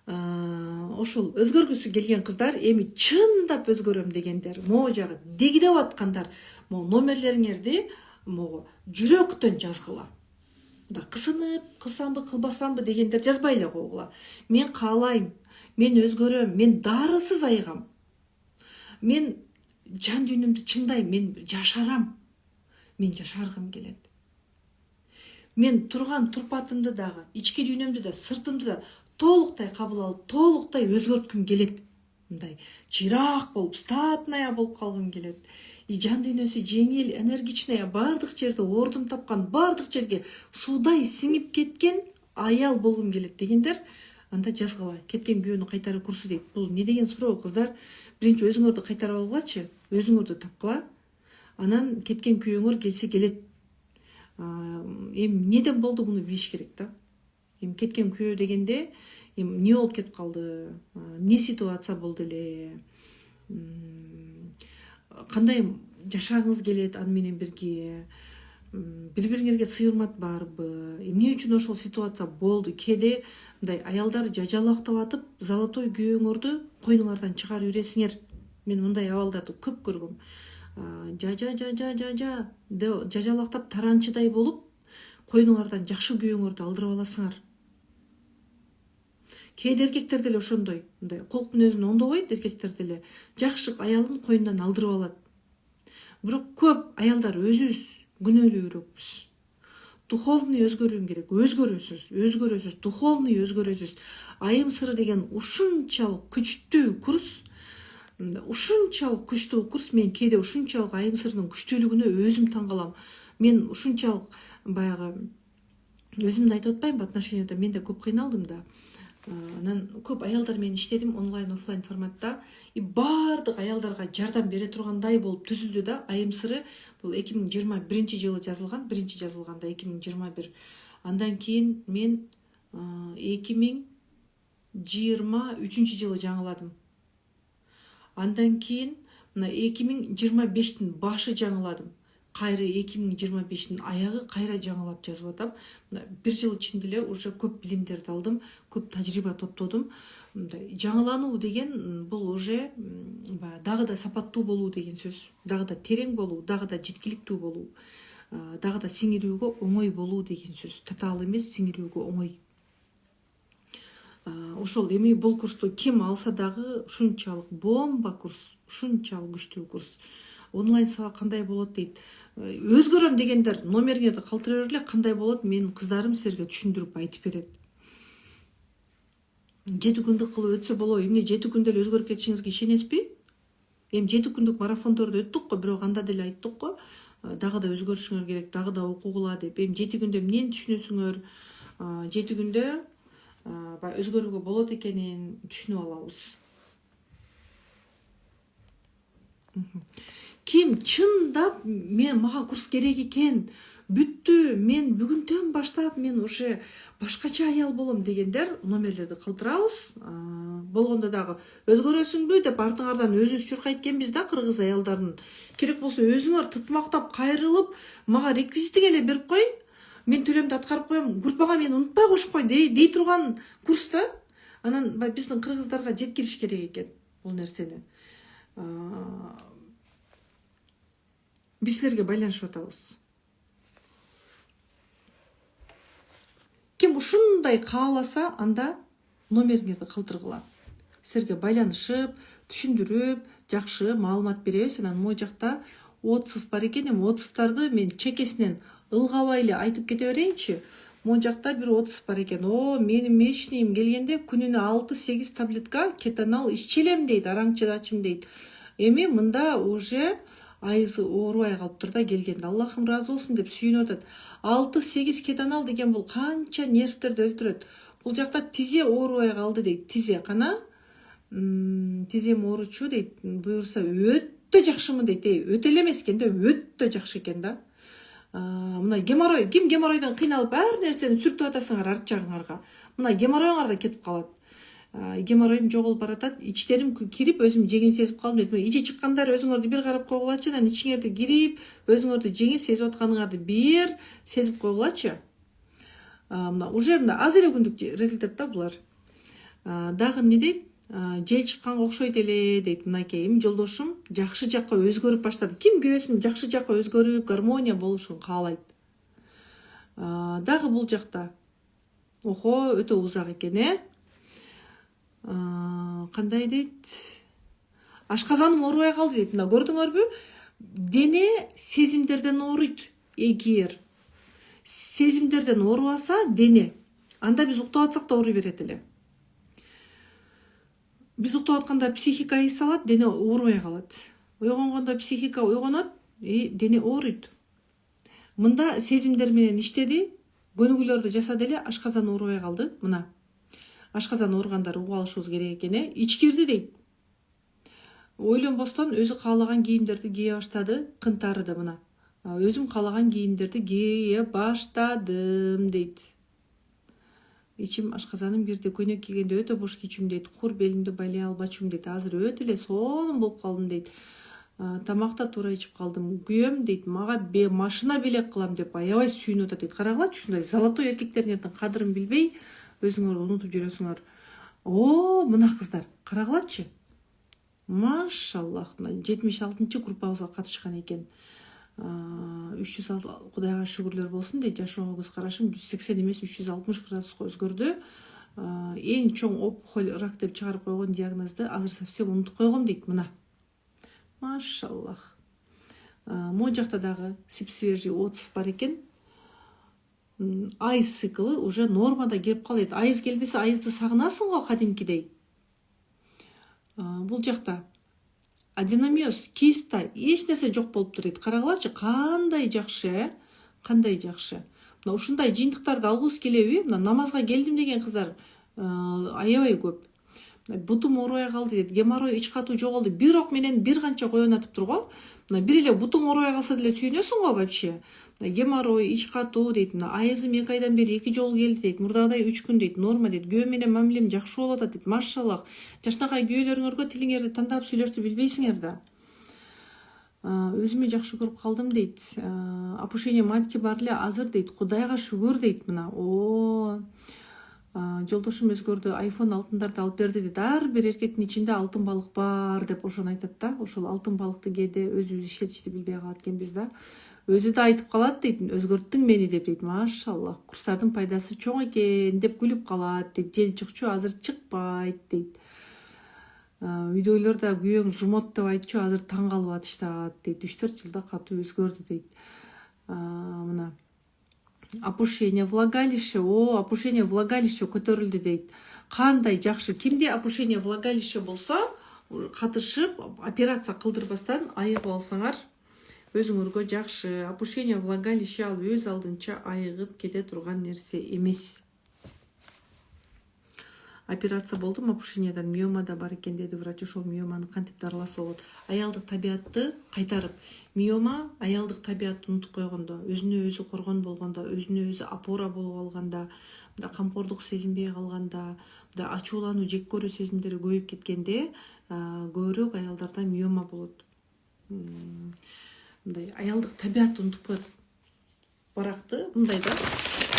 Ошол өзгөргүсү келген кыздар, эми чындап өзгөрөм дегендер, могу жагы дегдеп аткандар, могу номерлериңерди могу жүрөктөн жазгыла. Кысынып, кылсамбы, кылбасамбы дегендер жазбай эле койгула. Мен каалайм, мен өзгөрөм, мен дарысыз айыгам. Мен жан дүйнөмдү чыңдайм, мен жашарам. Мен жашаргым келет. Мен турган турпатымды дагы, ички дүйнөмдү да, сыртымды да толуктай кабыл алып, толуктай өзгөрткүм келет. Мындай чыйраак болуп, статная болуп калгым келет. И жан дүйнөсү жеңил, энергичная, бардык жерде ордун тапкан, бардык жерге суудай сиңип кеткен аял болгум келет дегендер, анда жазгыла. Кеткен күйөөнү кайтаруу курсу дейт. Бул не деген суроо, кыздар? Биринчи өзүңөрдү кайтарып алгылачы, өзүңөрдү тапкыла. Анан кеткен күйөөңөр келсе келет. Эми неден болду муну билиш керек да. Эми кеткен күйөө дегенде эмне болуп кетип калды, не ситуация болду эле, кандай жашагыңыз келет аны менен бирге, бири-бириңерге сый урмат барбы, эмне үчүн ошол ситуация болду? Кээде мындай аялдар жажалактап атып, золотой күйөөңөрдү койнуңардан чыгарып жибересиңер. Мен мындай абалдарды көп көргөм. Жажалактап таранчыдай болуп, койнуңардан жакшы күйөөңөрдү алдырып аласыңар. Кээде эркектер деле ошондой, мындай колк мүнөзүн оңдобойт, эркектер деле жакшы аялын койнунан алдырып алат. Бирок көп аялдар өзүбүз күнөөлүүрөкпүз. Духовный өзгөрүүм керек. Өзгөрөсүз, духовный өзгөрөсүз. Айым сыры деген ушунчалык күчтүү курс, мен кээде ушунчалык айым сырынын күчтүүлүгүнө өзүм таң калам. Мен ушунчалык баягы өзүмдү айтып атпаймынбы, отношенияда мен да көп кыйналдым да. Анан көп аялдар менен иштедим онлайн, оффлайн форматта. И бардык аялдарга жардам бере тургандай болуп түзүлдү да. Айым сыры бул 2021 жылы жазылган, биринчи жазылганда 2021. Андан кийин мен 2023 жылы жаңыладым. Андан кийин мына 2025-тин башы жаңыладым. Кайра 2025-тин аягы кайра жаңылап жазып атам. Бир жыл ичинде эле уже көп билимдерди алдым, көп тажрыйба топтодум. Жаңылануу деген бул уже дагы да сапаттуу болуу деген сөз, дагы да терең болуу, дагы да жеткиликтүү болуу, дагы да сиңирүүгө оңой болуу деген сөз. Татаал эмес, сиңирүүгө оңой. Ошол эми бул курсту ким алса дагы ушунчалык бомба курс, ушунчалык күчтүү курс. Онлайн сабак кандай болот дейт. Өзгөрөм дегендер номериңерди калтыра бергиле, кандай болот менин кыздарым силерге түшүндүрүп айтып берет. 7 күндүк кылып өтсө болобу? Эмне 7 күндө эле өзгөрүп кетишиңизге ишенесизби? Эми 7 күндүк марафондорду өттүк го, бирок анда деле айттык го, дагы да өзгөрүшүңөр керек, дагы да окугула деп. Эми 7 күндө эмнени түшүнөсүңөр? 7 күндө баягы өзгөрүүгө болот экенин түшүнүп алабыз. Ким чындап мага курс керек экен, бүттү, мен бүгүндөн баштап мен уже башкача аял болом дегендер номерлерди калтырабыз. Болгондо дагы өзгөрөсүңбү деп артыңардан өзүбүз чуркайт экенбиз да, кыргыз аялдарын. Керек болсо өзүңөр тытмактап кайрылып, мага реквизитиге эле берип кой, мен төлөмдү аткарып коем, группага мени унутпай кошуп кой дей турган курс да. Анан биздин кыргыздарга жеткириш керек экен бул нерсени. Биз силерге байланышып атабыз. Ким ушундай кааласа, анда номериңерди калтыргыла. Силерге байланышып, түшүндүрүп, жакшы маалымат беребиз. Анан могу жакта отзыв бар экен. Эми отзывдарды мен чекесинен ылгабай эле айтып кете берейинчи. Могу жакта бир отзыв бар экен. Менин месячныйым келгенде күнүнө 6-8 таблетка кетанал иччелем дейт, араңчыдачым дейт. Эми мында уже айызы оорубай калыптыр да келгенде. Аллахым разы болсун деп сүйүнүп атат. 6-8 кетанал деген бул канча нервтерди өлтүрөт. Бул жакта тизе оорубай калды дейт. Тизе кана тизем ооручу дейт. Буюрса өтө жакшымы дейт. Өтө эле эмес экен да, өтө жакшы экен да. Мына геморрой, ким геморройдон кыйналып ар нерсени сүртүп атасыңар арт жагыңарга. Мына геморройуңар да кетип калат. Геморройум жоголуп баратат, ичтерим кирип өзүм жеңил сезип калдым дейт. Ичи чыккандар өзүңөрдү бир карап койгулачы, анан ичиңерди кирип, өзүңөрдү жеңил сезип атканыңарды бир сезип койгулачы. Мына уже аз эле күндүк результат да булар. Дагы эмне дейт? Жел чыкканга окшойт эле дейт мынакей. Эми жолдошум жакшы жакка өзгөрүп баштады. Ким күйөөсүн жакшы жакка өзгөрүп, гармония болушун каалайт. Дагы бул жакта өтө узак экен, кандай дейт? Ашказаным оорубай калды дейт. Мына көрдүңөрбү? Дене сезимдерден ооруйт. Эгер сезимдерден оорубаса дене, анда биз уктап атсак да ооруй берет эле. Биз уктап атканда психика эс алат, дене оорубай калат. Ойгонгондо психика ойгонот, дене ооруйт. Мында сезимдер менен иштеди, көнүгүүлөрдү жасады эле, ашказан оорубай калды. Мына ашказан ооругандар угуп алышыбыз керек экен. Ичкирди дейт. Ойлонбостон өзү каалаган кийимдерди кие баштады, кынтарыды мына. Өзүм каалаган кийимдерди кие баштадым дейт. Ичим ашказаным бирде көйнөк кийгенде өтө бош кийчүмүн дейт. Кур белимди байлай албачумун дейт. Азыр өтө эле сонун болуп калдым дейт. Тамакта туура ичип калдым. Күйөөм дейт, мага машина белек кылам деп аябай сүйүнүп атат дейт. Карагылачы, ушундай золотой эркектериңердин кадырын билбей, өзүңөрдү унутуп жүрөсүңөр. Мына кыздар, карагылачы. Машаллах, 76-группабызга катышкан экен. 300 Кудайга шүгүрлөр болсун дейт. Жашоого көз карашым 180 эмес 360 градуска өзгөрдү. Эң чоң опухоль рак деп чыгарып койгон диагнозду азыр совсем унутуп койгом дейт. Мына. Машаллах. Могу жакта дагы сип-свежий отзыв бар экен. Айыз циклы уже нормада келип калат. Айыз келбесе айызды сагынасың го кадимкидей. Бул жакта аденомиоз, киста, эч нерсе жок болуптур дейт. Карагылачы, кандай жакшы, кандай жакшы. Мына ушундай жыйынтыктарды алгыбыз келеби? Мына намазга келдим деген кыздар аябай көп. Бутум оорубай калды дейт. Геморрой, ич катуу жоголду. Бир ок менен бир канча коен атыптыр го. Мына бир эле бутуң оорубай калса деле сүйүнөсүң го вообще. Геморрой, ич катуу дейт. Мына айызым 2 айдан бери 2 жолу келди дейт. Мурдагыдай 3 күн дейт. Норма дейт. Күйөө менен мамилем жакшы болуп атат дейт. Машаллах. Жашнакай күйөөлөрүңөргө тилиңерди тандап сүйлөштү билбейсиңер да. Өзүмө жакшы көрүп калдым дейт. Опушение матки бар эле азыр дейт. Кудайга шүгүр дейт. Мына жолдошум өзгөрдү, iPhone алтындарды алып берди дейт. Ар бир эркектин ичинде алтын балык бар деп ошону айтат да. Ошол алтын балыкты кээде өзүбүз иштетишти билбей калат экенбиз да. Өзү да айтып калат дейт, өзгөрттүң мени деп дейт. Машаллах, курстардын пайдасы чоң экен деп күлүп калат дейт. Жел чыкчу, азыр чыкпайт дейт. Үйдөгүлөр да күйөөң жумот деп айтчу, азыр таң калып атышат дейт. 3-4 жылда катуу өзгөрдү дейт. Мына опушение влагалище, опушение влагалище көтөрүлдү дейт. Кандай жакшы. Кимде опушение влагалище болсо, катышып операция кылдырбастан айыгып алсаңар, өзүңөргө жакшы. Опушение влагалище ал өз алдынча айыгып кете турган нерсе эмес. операция болдум, опушениядан миома да бар экен деди врач. Ошол миоманы кантип дарыласа болот? Аялдык табиятты кайтарып. Миома аялдык табиятты унутуп койгондо, өзүнө өзү коргон болгондо, өзүнө өзү опора болуп алганда, камкордук сезинбей калганда, ачуулануу, жек көрүү сезимдери көбөйүп кеткенде көбүрөөк аялдарда миома болот. Мындай аялдык табиятты унутуп коет. Баракты мындай да,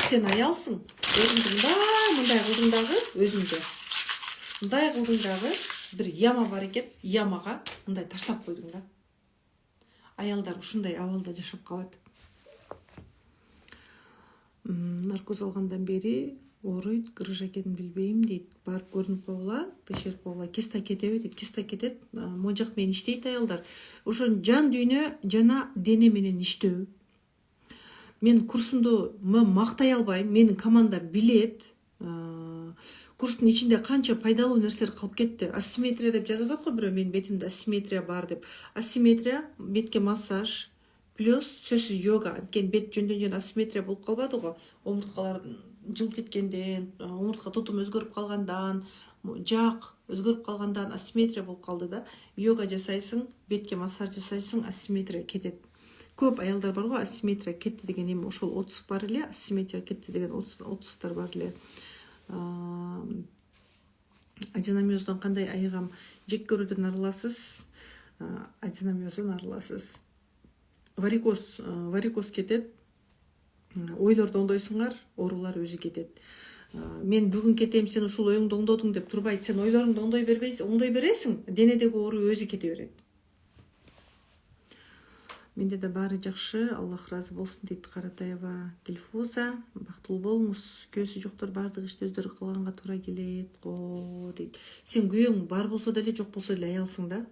сен аялсың, өзүңдү мындай кылдың дагы, өзүңдү мындай кылдың дагы, бир яма бар экен, ямага мындай таштап койдуң да. Аялдар ушундай абалда жашап калат. Наркоз алгандан бери ооруйт, кырыж экенин билбейм дейт. Барып көрүнүп койгула, текшерип койгула. Киста кетеби дейт. Киста кетет. Могу жак менен иштейт аялдар. Ошо жан дүйнө жана дене менен иштөө. Мен курсумду мактай албайм. Менин команда билет. Курстун ичинде канча пайдалуу нерселер калып кетти. Асимметрия деп жазып атат го бирөө, менин бетимде асимметрия бар деп. Асимметрия, бетке массаж, плюс сөзсүз йога. Анткени бет жөндөн асимметрия болуп калбады го. Омурткалар жылып кеткенден, омуртка тутум өзгөрүп калгандан, жак өзгөрүп калгандан асимметрия болуп калды да. Йога жасайсың, бетке массаж жасайсың, асимметрия кетет. Көп аялдар бар го, асимметрия кетти деген эми ошол отсув бар эле, асимметрия кетти деген отсувтар бар эле. Аденомиоздон кандай айыгам? Жек көрүүдөн арыласыз, аденомиоздон арыласыз. Варикоз кетет. Ойлорду оңдойсуңар, оорулар өзү кетет. Мен бүгүн кетем, сен ушул оюңду оңдодуң деп турбайт. Сен ойлоруңду оңдой бересиң, денедеги оору өзү кете берет. Менде да баары жакшы, Аллах ыраазы болсун дейт Каратаева Дилфуза. Бактылуу болуңуз. Күйөөсү жоктор баардык ишти өздөрү кылганга туура келет го дейт. Сен күйөөң бар болсо деле, жок болсо деле аялсың да.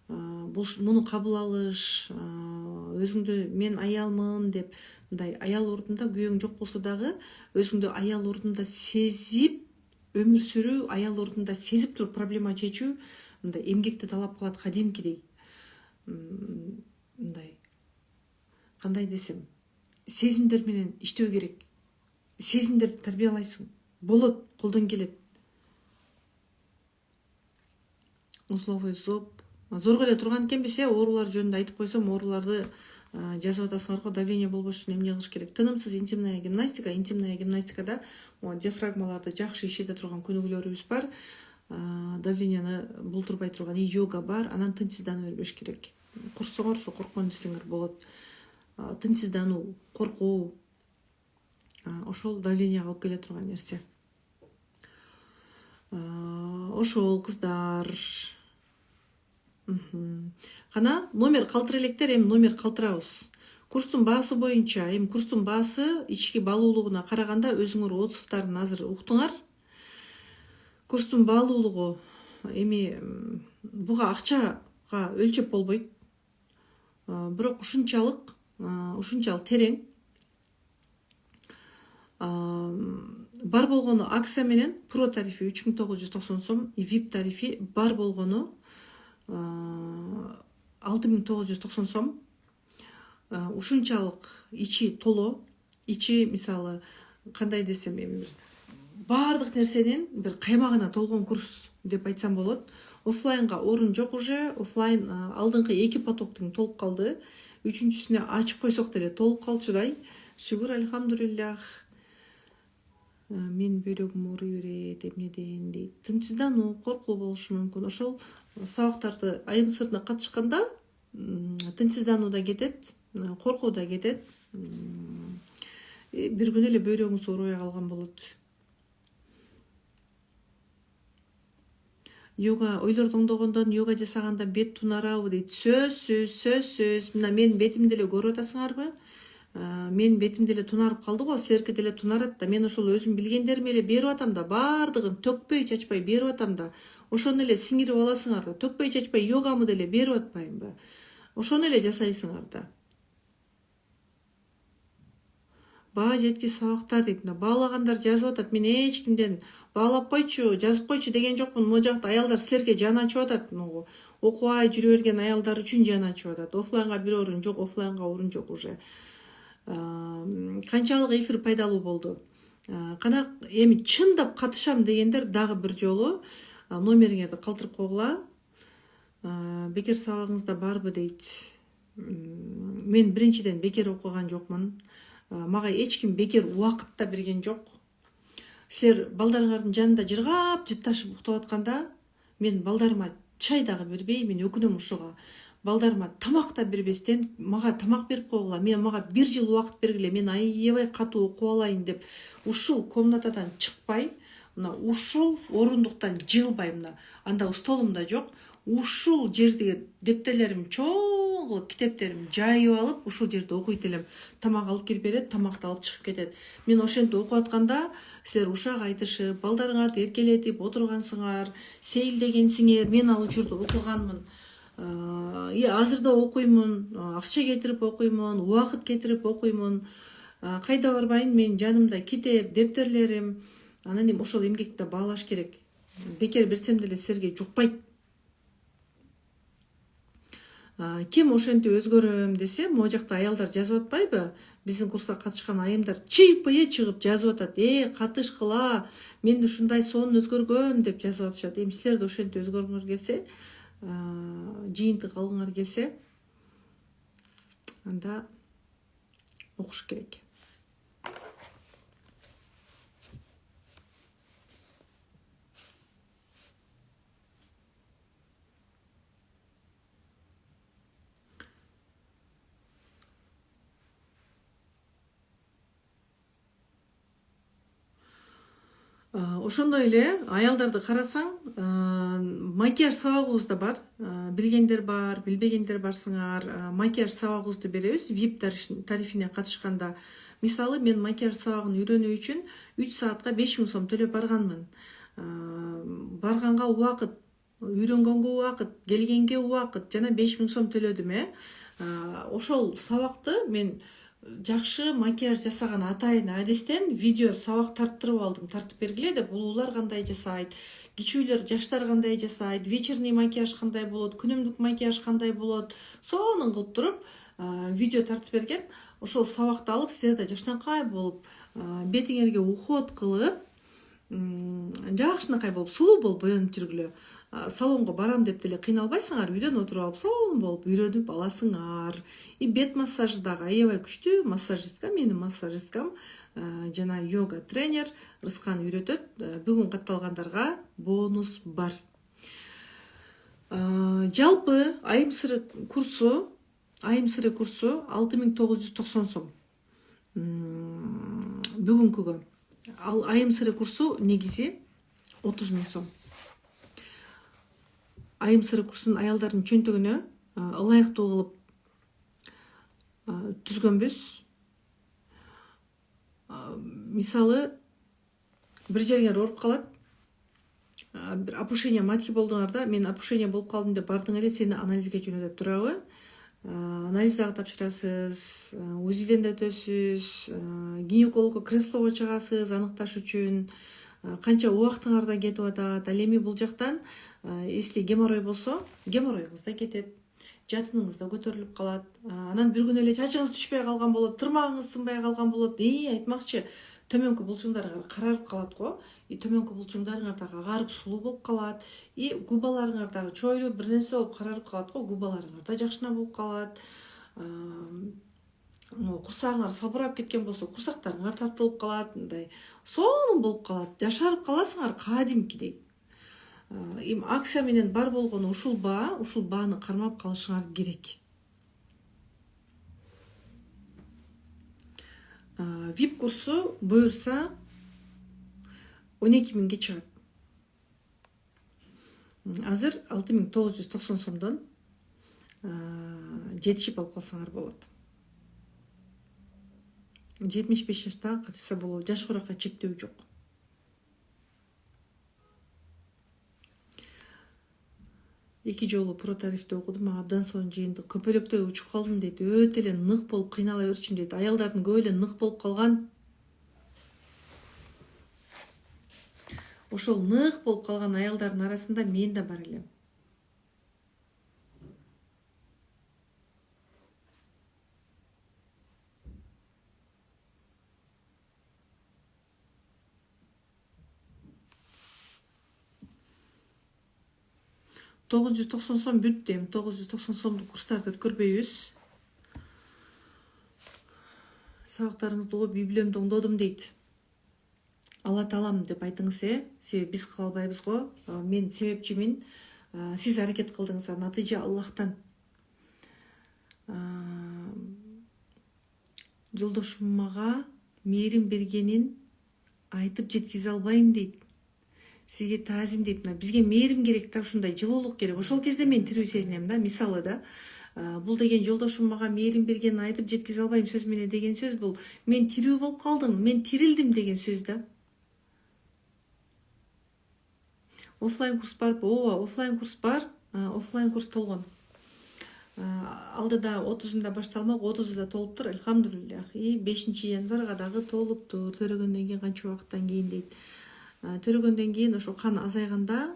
Муну кабыл алыш, өзүңдү мен аялмын деп, мындай аял ордунда, күйөөң жок болсо дагы өзүңдү аял ордунда сезип, өмүр сүрүү, аял ордунда сезип туруп проблема чечүү, мындай эмгекти талап кылат кадимкидей. Мындай кандай десем, сезимдер менен иштөө керек. Сезимдерди тарбиялайсың. Болот, колдон келет. Узловой зоб. Зорго эле турган экенбиз, оорулар жөнүндө айтып койсом, ооруларды жазып атасыңар го. Давление болбош үчүн эмне кылыш керек? Тынымсыз интимная гимнастика. Интимная гимнастикада диафрагмаларды жакшы ишете турган көнүгүүлөрүбүз бар. Давлениени бултурбай турган йога бар. Анан тынчсыздануу бербеш керек. Курссоңор ошо корккон нерсеңер болот. Тынчсыздануу, коркуу, ошол давлениеге алып келе турган нерсе. Ошол кыздар. Кана номер калтыра электер, эми номер калтырабыз. Курстун баасы боюнча, эми курстун баасы ички баалуулугуна караганда өзүңөр отзывдарын азыр уктуңар. Курстун баалуулугу эми буга акчага өлчөп болбойт. Бирок ушунчалык терең. Бар болгону акция менен Pro тарифи 3990 сом, VIP тарифи бар болгону 6990 сом. Ушунчалык ичи толо, ичи мисалы кандай десем, эми баардык нерсенин бир каймагына толгон курс деп айтсам болот. Оффлайнга орун жок уже. Оффлайн алдыңкы 2 потоктун толуп калды. Үчүнчүсүнө ачып койсок деле толуп калчудай. Шүгүр, альхамдулиллах. Мен бөйрөгүм ооруй берет эмнеден дейт. Тынчсыздануу, коркуу болушу мүмкүн. Ошол сабактарды айым сыртына катышканда тынчсыздануу да кетет, коркуу да кетет. Бир күн эле бөйрөгүңүз оорубай калган болот. Йога, ойлорду оңдогондон, йога жасаганда бет тунарабы дейт. Сөзсүз. Мына менин бетимди эле көрүп атасыңарбы? Менин бетим деле тунарып калды го, силерге деле тунарат да. Мен ошол өзүм билгендерими эле берип атам да, баардыгын төкпөй чачпай берип атам да. Ошону эле сиңирип аласыңар да. Төкпөй чачпай йогамы деле берип атпаймынбы? Ошону эле жасайсыңар да. Баа жеткис сабактар дейт. Баалагандар жазып атат. Мен эч кимден баалап койчу, жазып койчу деген жокмун. Могу жакта аялдар силерге жан ачып атат. Окубай жүрө берген аялдар үчүн жан ачып атат. Оффлайнга бир орун жок, оффлайнга орун жок уже. Канчалык эфир пайдалуу болду. кана эми чындап катышам дегендер дагы бир жолу номериңерди калтырып койгула. Бекер сабагыңызда барбы дейт. Мен биринчиден бекер окуган жокмун. Мага эч ким бекер убакыт да берген жок. Силер балдарыңардын жанында жыргап жытташып уктап атканда мен балдарыма чай дагы бербей, мен өкүнөм ушуга. Балдарыма тамак да бербестен мага тамак берип койгула. Мага 1 жыл убакыт бергиле, мен аябай катуу окуп алайын деп ушул комнатадан чыкпай, мына ушул орундуктан жылбай, мына анда столум да жок. Ушул жердеги дептерлерим чоң кылып, китептеримди жайып алып, ушул жерде окуйт элем. Тамак алып келип берет, тамакты алып чыгып кетет. Мен ошентип окуп атканда силер ушак айтышып, балдарыңарды эркелетип отургансыңар, сейилдегенсиңер. Мен ал учурда окуганмын. Азыр да окуймун, акча кетирип окуймун, убакыт кетирип окуймун. Кайда барбайын, мен жанымда китеп, дептерлерим. Анан эми ошол эмгекти баалаш керек. Бекер берсем деле силерге жукпайт. Ким ошентип өзгөрөм десе, могу жакта аялдар жазып атпайбы? Биздин курска катышкан айымдар чыйпыйы чыгып жазып атат. Катышкыла, мен ушундай сонун өзгөргөм деп жазып атышат. Эми силер да ошентип өзгөргүңөр келсе, жыйынтык алгыңар келсе, анда окуш керек. Ошондой эле аялдарды карасаң, макияж сабагыбыз да бар. Билгендер бар, билбегендер барсыңар. Макияж сабагыбызды беребиз VIP тарифине катышканда. Мисалы, мен макияж сабагын үйрөнүү үчүн 3 саатка 5000 сом төлөп барганмын. Барганга убакыт, үйрөнгөнгө убакыт, келгенге убакыт жана 5000 сом төлөдүм. Ошол сабакты мен жакшы макияж жасаган атайын адистен видео сабак тарттырып алдым, тартып бергиле деп. Улуулар кандай жасайт, кичүүлөр, жаштар кандай жасайт, вечерний макияж кандай болот, күнүмдүк макияж кандай болот, сонун кылып туруп видео тартып берген. Ошол сабакты алып, силер да жакшынакай болуп, бетиңерге уход кылып, жакшынакай болуп, сулуу болуп боенуп жүргүлө. Салонго барам деп деле кыйналбайсыңар, үйдөн отуруп алып сонун болуп үйрөнүп аласыңар. Бет массажы дагы аябай күчтүү. Массажистка, менин массажисткам жана йога тренер Рыскан үйрөтөт. Бүгүн катталгандарга бонус бар. Жалпы айым сыры курсу 6990 сом. Бүгүнкүгө. Ал айым сыры курсу негизи 30 000 сом. Айым сыры курсун аялдардын чөнтөгүнө ылайыктуу кылып түзгөнбүз. Мисалы, бир жериңер ооруп калат, бир опушение матки болдуңарда, мен опушение болуп калдым деп бардың эле, сени анализге жөнөтөт турабы? Анализ дагы тапшырасыз, УЗИден да өтөсүз, гинекологко креслого чыгасыз аныкташ үчүн. Канча убактыңар да кетип атат. Ал эми бул жактан если геморрой болсо, геморройуңуз да кетет, жатыныңыз да көтөрүлүп калат. Анан бир күн эле чачыңыз түшпөй калган болот, тырмагыңыз сынбай калган болот. Айтмакчы, төмөнкү булчуңдарыңар карарып калат го. Төмөнкү булчуңдарыңар дагы агарып сулуу болуп калат. Губаларыңар дагы чойлуп бир нерсе болуп карарып калат го. Губаларыңар да жакшына болуп калат. Курсагыңар салбырап кеткен болсо, курсактарыңар тартылып калат. Мындай сонун болуп калат. Жашарып каласыңар кадимкидей. Акция менен бар болгону ушул бааны кармап калышыңар керек. VIP курсу буюрса 12 000ге чыгат. Азыр 6990 сомдон жетишип алып калсаңар болот. 75 жаштагы катышса болот. Жаш куракка чектөө жок. Эки жолу про тарифте окудум, абдан сонун жыйынтык. Көпөлөктөй учуп калдым дейт. Өтө эле нык болуп кыйнала берчүмүн дейт. Аялдардын көп эле нык болуп калган. Ошол нык болуп калган аялдардын арасында мен да бар элем. 990 сом бүттү, эми 990 сомдук курстарды өткөрбөйбүз. Сабактарыңызды угуп библиомду оңдодум дейт. Ала алам деп айтыңыз, себеби биз кыла албайбыз го. Мен себепчимин. Сиз аракет кылдыңыз, натыйжа Аллахтан. Жолдошум мага мээрим бергенин айтып жеткизе албайм дейт. Сизге таазим дейт. Бизге мээрим керек да, ушундай жылуулук керек. Ошол кезде мен тирүү сезинем да. Мисалы да, бул деген жолдошум мага мээрим бергенин айтып жеткизе албайм сөз менен деген сөз, бул мен тирүү болуп калдым, мен тирилдим деген сөз да. Офлайн курс барбы? Ооба, офлайн курс бар. Офлайн курс толгон. Алдыда 30-ында башталмак, 30-да толуптур, элхамдулиллах. 5-январга дагы толуптур. Төрөгөндөн кийин канча убакыттан кийин дейт. Төрөгөндөн кийин ошо кан азайганда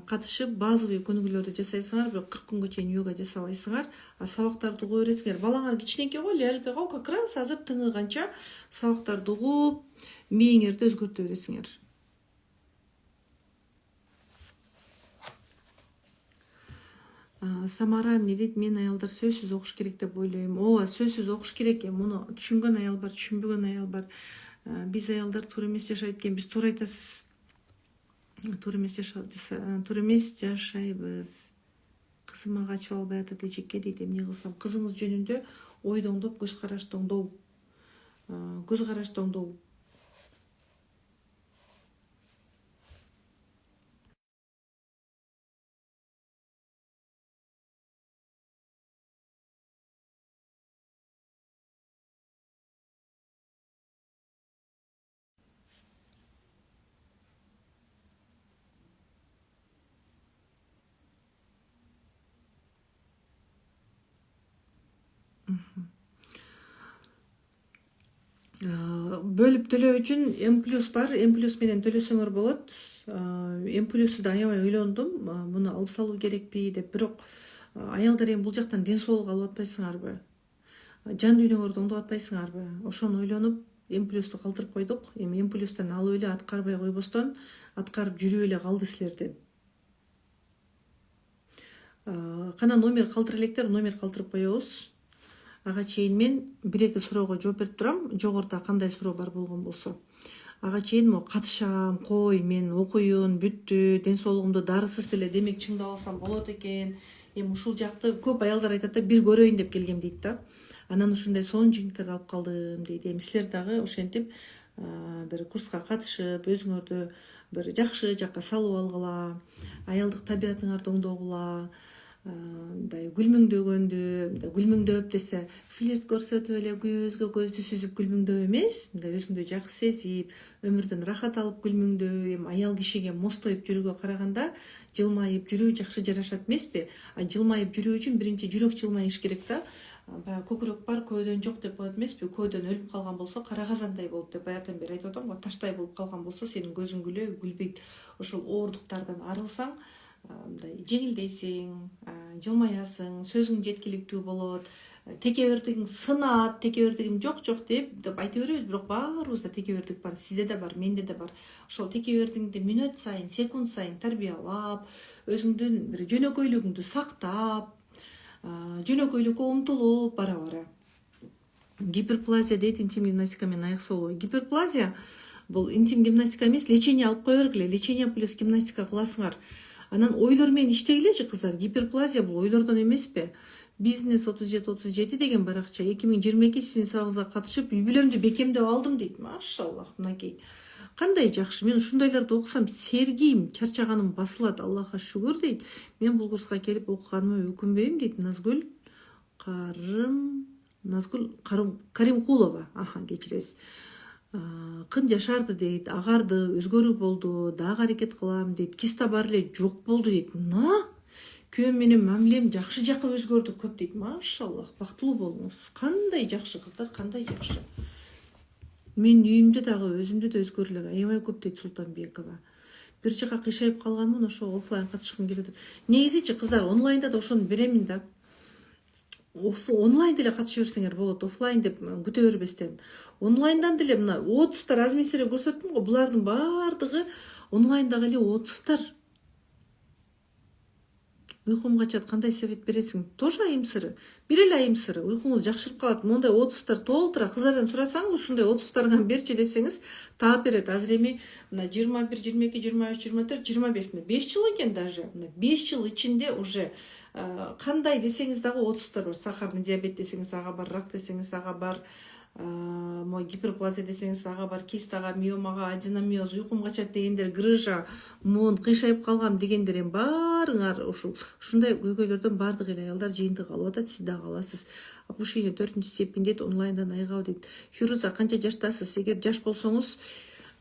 катышып базовый көнүгүүлөрдү жасайсыңар, бирок 40 күнгө чейин йога жасабайсыңар. Сабактарды угуп бересиңер. Балаңар кичинекей го, лялька го, как раз азыр тыңыганча сабактарды угуп, мээңерди өзгөртө бересиңер. Самара эмне дейт? Мен аялдар сөзсүз окуш керек деп ойлойм. Ооба, сөзсүз окуш керек. Муну түшүнгөн аял бар, түшүнбөгөн аял бар. Биз аялдар туура эмес жашайт экен, биз туура айтасыз. Туура эмес жашайбыз. Кызым мага ачыла албай атат эжекке дейт. Эмне кылсам? Кызыңыз жөнүндө ойду оңдоп, көз карашты оңдоо. Көз карашты оңдоо. Бөлүп төлөө үчүн М+ бар. М+ менен төлөсөңөр болот. М+ду да аябай ойлондум. Муну алып салуу керекпи деп, бирок аялдар эми бул жактан ден соолук алып атпайсыңарбы? Жан дүйнөңөрдү оңдоп атпайсыңарбы? Ошону ойлонуп М+ду калтырып койдук. Эми М+дан алып эле аткарбай койбостон аткарып жүрүп эле калды силерден. Кана номер калтыра электер, номер калтырып коебуз. Ага чейин мен 1-2 суроого жооп берип турам. Жогоруда кандай суроо бар болгон болсо. Ага чейин мо катышам, кой, мен окуйун, бүттү, ден соолугумду дарысыз деле демек чыңдап алсам болот экен. Эми ушул жакты көп аялдар айтат да, бир көрөйүн деп келгем дейт да. Анан ушундай сонун жыйынтыктарды алып калдым дейт. Эми силер дагы ошентип бир курска катышып, өзүңөрдү бир жакшы жакка салып алгыла, аялдык табиятыңарды оңдогула. Мындай гүлмүңдөп десе, флирт көрсөтүп эле көзгө көздү сүзүп гүлмүңдөп эмес, мындай өзүңдү жакшы сезип, өмүрдөн рахат алып гүлмүңдөп, эми аял кишиге мостоюп жүрүүгө караганда жылмайып жүрүү жакшы жарашат эмеспи? Жылмайып жүрүү үчүн биринчи жүрөк жылмайыш керек да. Баягы көкүрөк бар, көөдөн жок деп коет эмеспи? Көөдөн өлүп калган болсо, кара казандай болуп деп баягыдан бери айтып атам го, таштай болуп калган болсо, сенин көзүң күлбөйт. Ошол ооруктардан арылсаң, мындай жеңилдейсиң, жылмаясың, сөзүң жеткиликтүү болот, текебердигиң сынат, текебердигим жок деп айта беребиз, бирок баарыбызда текебердик бар, сизде да бар, менде да бар. Ошол текебердигиңди мүнөт сайын, секунд сайын тарбиялап, өзүңдүн бир жөнөкөйлүгүңдү сактап, жөнөкөйлүккө умтулуп бара. Гиперплазия дейт, интим гимнастика менен аяк соолоо. Гиперплазия бул интим гимнастика эмес, лечение алып кое бергиле, лечение плюс гимнастика кыласыңар. Анан ойлор менен иштегилечи кыздар. Гиперплазия бул ойлордон эмеспи? Бизнес 37-37 деген баракча 2022 сиздин сабагыңызга катышып, юбилеумду бекемдеп алдым дейт. Машаллах, мынакей. Кандай жакшы. Мен ушундайларды окусам сергийм, чарчаганым басылат. Аллахка шүгүр дейт. Мен бул курска келип окуганыма өкүнбөйм дейт. Назгүл Каримкулова. Кечиресиз. Кын жашарды дейт, агарды, өзгөрүү болду, дагы аракет кылам дейт, киста бар эле жок болду дейт. Күйөөм менен мамилем жакшы жакка өзгөрдү көп дейт. Машаллах, бактылуу болуңуз. Кандай жакшы кыздар, кандай жакшы. Мен үйүмдө дагы, өзүмдө да өзгөрүүлөр аябай көп дейт Султанбекова. Бир жака кыйшайып калганмын, ошо офлайн катышкым келип атат. Негизичи кыздар, онлайнда да ошону беремин да. Онлайн деле катыша берсеңер болот, офлайн деп күтө бербестен. Онлайндан деле мына отустар разместер көрсөттүм го, булардын баардыгы онлайндагы эле отустар. Уйкум качат, кандай совет бересиң? Тоже айым сыры. Бир эле айым сыры. Уйкуңуз жакшырып калат. Мондай отзывдар толтура. Кыздардан сурасаңыз, ушундай отзывдарыңан берчи десеңиз, таап берет. Азыр эми мына 21, 22, 23, 24, 25, 5 жыл экен даже. Мына 5 жыл ичинде уже кандай десеңиз дагы отзывдар бар. Сахарный диабет десеңиз ага бар, рак десеңиз ага бар, гиперплазия десеңиз ага бар, кистага, миомага, аденомиоз, уйкум качат дегендер, грыжа, муун кыйшайып калгам дегендер эми баарыңар ушундай көйгөйлөрдөн баардык эле аялдар жыйынтык алып атат. Сиз дагы аласыз. Опушение 4 степень дейт, онлайндан айгабы дейт. Фируза, канча жаштасыз? Эгер жаш болсоңуз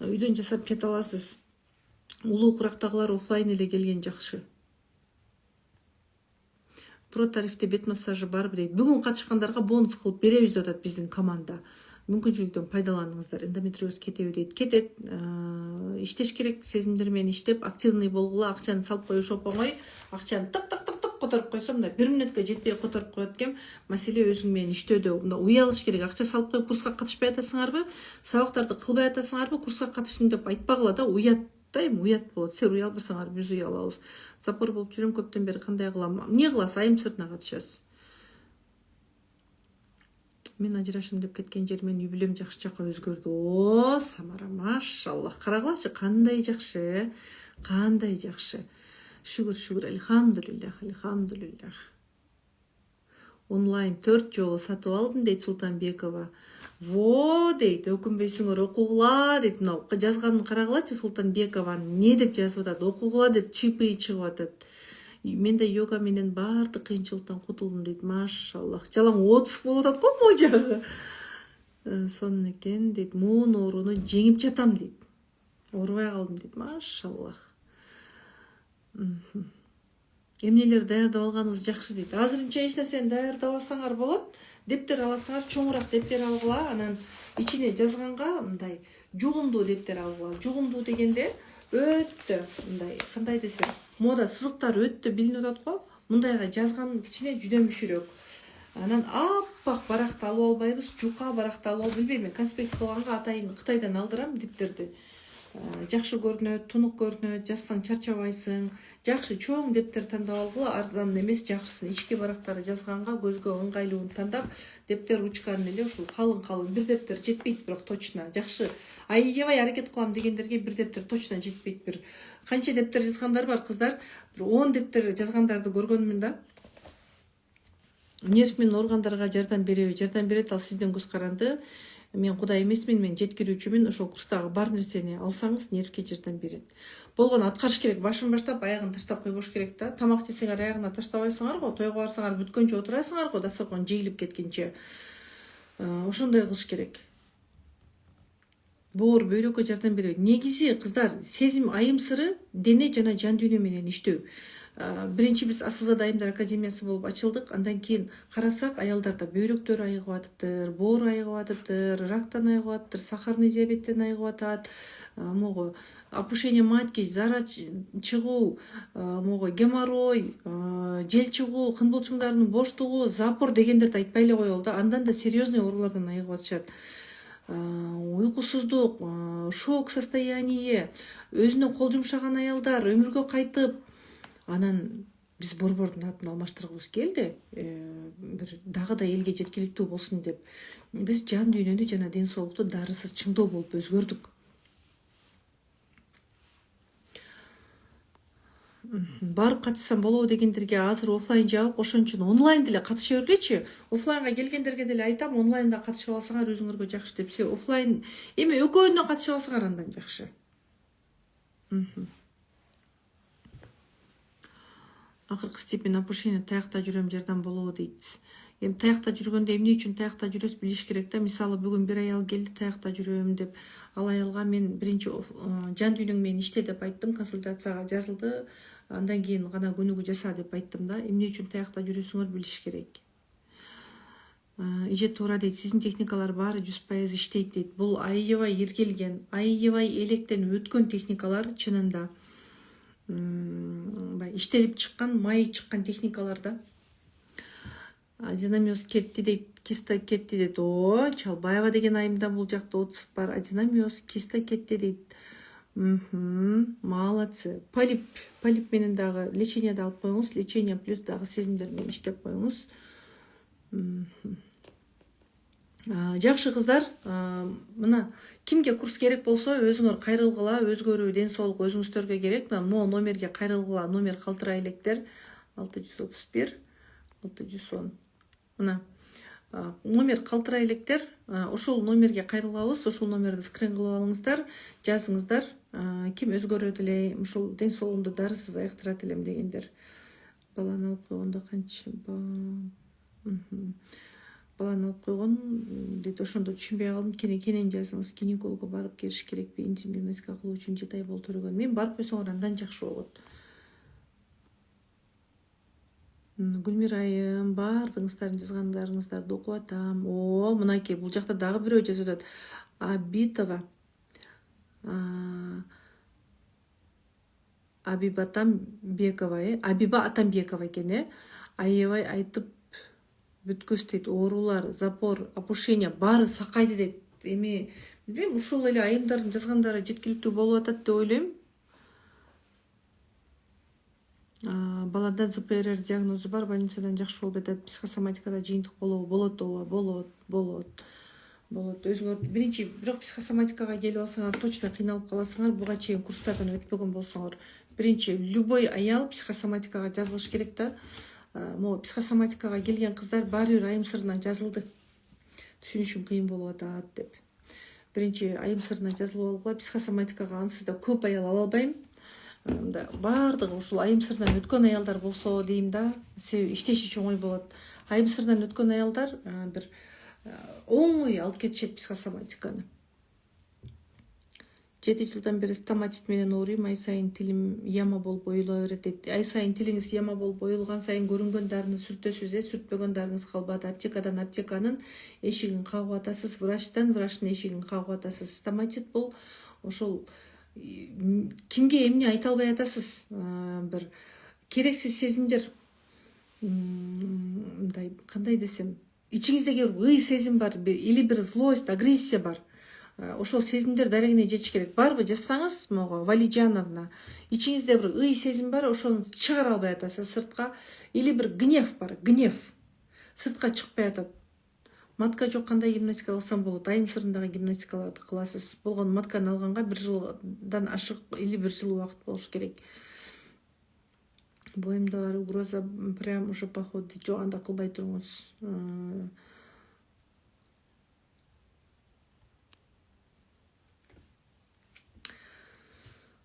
үйдөн жасап кете аласыз. Улуу курактагылар офлайн эле келген жакшы. Про тарифте бет массажы барбы дейт. Бүгүн катышкандарга бонус кылып беребиз деп атат биздин команда. Мүмкүнчүлүктөн пайдаланыңыздар. Эндометриоз кетеби дейт. Кетет. Иштеш керек, сезимдер менен иштеп, активный болгула, акчаны салып коюш оп оңой. Акчаны тык которуп койсом, мына 1 мүнөткө жетпей которуп коет экен. Маселе өзүң менен иштөөдө. Мында уялыш керек. Акча салып коюп курска катышпай атасыңарбы? Сабактарды кылбай атасыңарбы? Курска катыштым деп айтпагыла да, уят. Дайым уят болот. Сер уялбасаңар биз уялабыз. Запор болуп жүрөм көптөн бери, кандай кылам? Эмне кыласыз? Айым сыртына катышасыз. Мен ажырашым деп кеткен жер менин үй бүлөм жакшы жакка өзгөрдү. О, Самара, машаллах. Карагылачы, кандай жакшы. Кандай жакшы. Шүгүр, альхамдулиллах. Онлайн 4 жолу сатып алдым дейт Султанбекова. Во дейт, өкүнбөйсүңөр, окугула дейт. Мына жазганын карагылачы Султанбекованын не деп жазып атат? Окугула деп чипи чыгып атат. Мен да йога менен баардык кыйынчылыктан кутулдум дейт. Машаллах. Жалаң отзыв болуп атат го могу жагы. Сонун экен дейт. Муун ооруну жеңип жатам дейт. Оорубай калдым дейт. Машаллах. Эмнелер даярдап алганыбыз жакшы дейт. Азырынча эч нерсени даярдабасаңар болот. Дептер аласыңар, чоңураак дептер алгыла, анан ичине жазганга мындай жугумдуу дептер алгыла. Жугумдуу дегенде өттө мындай, кандай десем, мода сызыктары өттө билинип атат го. Мындайга жазган кичине жүдөмүшүрөөк. Анан аппак баракты алып албайбыз, жука баракты алып алып билбейм. Мен конспект кылганга атайын Кытайдан алдырам дептерди. Жакшы көрүнөт, тунук көрүнөт, жазсаң чарчабайсың. Жакшы чоң дептер тандап алгыла, арзан эмес, жакшысын. Ички барактары жазганга көзгө ыңгайлууну тандап, дептер ручканы эле ушул калың бир дептер жетпейт, бирок точно. Жакшы аябай аракет кылам дегендерге бир дептер точно жетпейт. Бир канча дептер жазгандар бар кыздар? Бир 10 дептер жазгандарды көргөнмүн да. Нерв менен органдарга жардам береби? Жардам берет, ал сиздин көз каранды. Мен кудай эмесмин, мен жеткирүүчүмүн. Ошол курстагы бар нерсени алсаңыз, нервге жардам берет. Болгону аткарыш керек, башын баштап, аягын таштап койбош керек да. Тамак жесеңер аягына таштабайсыңар го, тойго барсаңар бүткөнчө отурасыңар го, дасторкон жейилип кеткенче. Ошондой кылыш керек. Боор, бөйрөккө жардам берет. Негизи кыздар, сезим айым сыры дене жана жан дүйнө менен иштөө. Биринчи биз Асылзада айымдар академиясы болуп ачылдык. Андан кийин карасак, аялдарда бөйрөктөр айыгып атыптыр, боор айыгып атыптыр, рактан айыгып атыптыр, сахарный диабеттен айыгып атат, могу опушение матки, зара чыгуу, могу геморрой, жел чыгуу, кын булчуңдарынын боштугу, запор дегендерди айтпай эле коелу да. Андан да серьезный оорулардан айыгып атышат. Уйкусуздук, шок состояние, өзүнө кол жумшаган аялдар өмүргө кайтып. Анан биз борбордун атын алмаштыргыбыз келди, бир дагы да элге жеткиликтүү болсун деп. Биз жан дүйнөнү жана ден соолукту дарысыз чыңдоо болуп өзгөрдүк. Барып катышсам болобу дегендерге азыр офлайн жабык, ошон үчүн онлайн деле катыша бергилечи. Офлайнга келгендерге деле айтам, онлайнда катышып алсаңар өзүңөргө жакшы деп. Офлайн эми экөөнө катышып алсаңар андан жакшы. Акыркы степень опушение таякта жүрөм, жардам болобу дейт. Эми таякта жүргөндө эмне үчүн таякта жүрөсүз билиш керек да. Мисалы бүгүн бир аял келди, таякта жүрөм деп. Ал аялга мен биринчи жан дүйнөң менен иште деп айттым, консультацияга жазылды. Андан кийин гана көнүгүү жаса деп айттым да. Эмне үчүн таякта жүрөсүңөр билиш керек. Эже туура дейт, сиздин техникалар баары 100% иштейт дейт. Бул аябай иркелген, аябай электен өткөн техникалар чынында. Иштелип чыккан, майы чыккан техникалар да. Аденомиоз кетти дейт, киста кетти дейт. Чалбаева деген айымда бул жакта отзыв бар. Аденомиоз, киста кетти дейт. Молодцы. Полип менен дагы лечениеди алып коюңуз. Лечение плюс дагы сезимдер менен иштеп коюңуз. Жакшы кыздар, мына кимге курс керек болсо өзүңөр кайрылгыла, өзгөрүү, ден соолук өзүңүздөргө керек. Могу номерге кайрылгыла, номер калтырай электер. 631 610. Мына номер калтырай электер. Ушул номерге кайрылабыз, ушул номерди скрин кылып алыңыздар, жазыңыздар. Ким өзгөрөт эле, ушул ден соолугумду дарысыз айыктырат элем дегендер. Баланы алып койгондо канча баланы алып койгон дейт. Ошондо түшүнбөй калдым. Кенен жазыңыз. Гинекологко барып келиш керекпи? Интим гимнастика кылуу үчүн 7 ай болуп төрөгөн. Мен барып койсоңор андан жакшы болот. Гүлмира айым, баардыгыңыздардын жазгандарыңыздарды окуп атам. Мынакей бул жакта дагы бирөө жазып атат. Абитова. Абиба Атамбекова, Абиба Атамбекова экен, аябай айтып бүткөс дейт. Оорулар, запор, опушение баары сакайды дейт. Эми билбейм, ушул эле айымдардын жазгандары жеткиликтүү болуп атат деп ойлойм. Балада ЗПРР диагнозу бар, больницадан жакшы болуп атат. Психосоматикада жыйынтык болобу? Болот, ооба, болот. Өзүңөр биринчи бирок психосоматикага келип алсаңар, точно кыйналып каласыңар. Буга чейин курстардан өтпөгөн болсоңор, биринчи любой аял психосоматикага жазылыш керек да. Могу психосоматикага келген кыздар баары бир айым сырынан жазылды. Түшүнүшүм кыйын болуп атат деп. Биринчи айым сырынан жазылып алгыла. Психосоматикага ансыз да көп аял ала албайм. Баардыгы ушул айым сырынан өткөн аялдар болсо дейм да. Себеби иштеши оңой болот. Айым сырынан өткөн аялдар бир оңой алып кетишет психосоматиканы. 7 жылдан бери стоматит менен ооруйм. Ай сайын тилим яма болуп оюла берет дейт. Ай сайын тилиңиз яма болуп оюлган сайын көрүнгөн дарыны сүртөсүз, сүртпөгөн дарыңыз калбады. Аптекадан аптеканын эшигин кагып атасыз, врачтан врачтын эшигин кагып атасыз. Стоматит бул ошол кимге эмне айта албай атасыз. Бир керексиз сезимдер, мындай кандай десем, ичиңиздеги ый сезим бар, или бир злость, агрессия бар. Ошол сезимдер дарегине жетиш керек. Барбы жазсаңыз, могу Валижановна, ичиңизде бир ый сезим бар, ошону чыгара албай атасыз сыртка, или бир гнев бар, гнев сыртка чыкпай атат. Матка жок, кандай гимнастика кылсам болот? Айым сырындагы гимнастикаларды кыласыз. Болгону матканы алганга 1 жылдан ашык или 1 жыл убакыт болуш керек. Боюмда бар угроза, прям уже походу. Жок, анда кылбай туруңуз.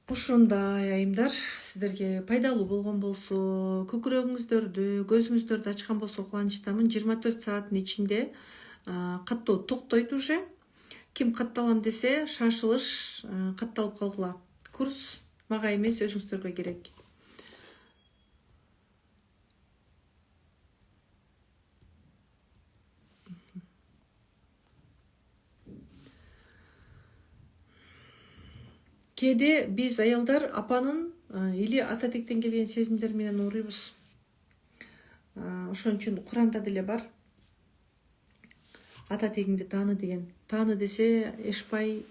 Ушундай айымдар, сиздерге пайдалуу болгон болсо, көкүрөгүңүздөрдү, көзүңүздөрдү ачкан болсо кубанычтамын. 24 сааттын ичинде каттоо токтойт уже. Ким катталам десе, шашылыш катталып калгыла. Курс мага эмес, өзүңүздөргө керек. Кээде биз аялдар апанын или ата тектен келген сезимдер менен ооруйбуз. Ошон үчүн Куранда деле бар. Ата тегиңди тааны деген. Тааны десе Эшпай,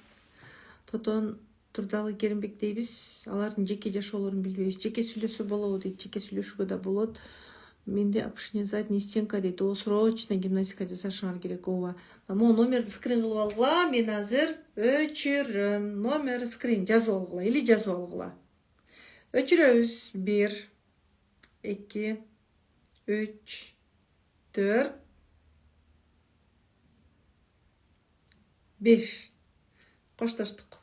Тотон, Турдалы, Керимбек дейбиз. Алардын жеке жашоолорун билбейбиз. Жеке сүйлөсө болобу дейт, жеке сүйлөшүүгө да болот. Менде опушение задней стенка дейт. Срочно гимнастика жасашыңар керек. Ооба. Могу номерди скрин кылып алгыла. Мен азыр өчүрөм. Номер скрин жазып алгыла или жазып алгыла. Өчүрөбүз. 1 2 3 4 5. Коштоштук.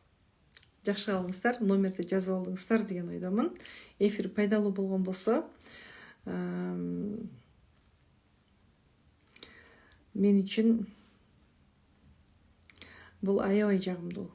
Жакшы калыңыздар, номерди жазып алдыңыздар деген ойдомун. Эфир пайдалуу болгон болсо, мен үчүн бул аябай жагымдуу.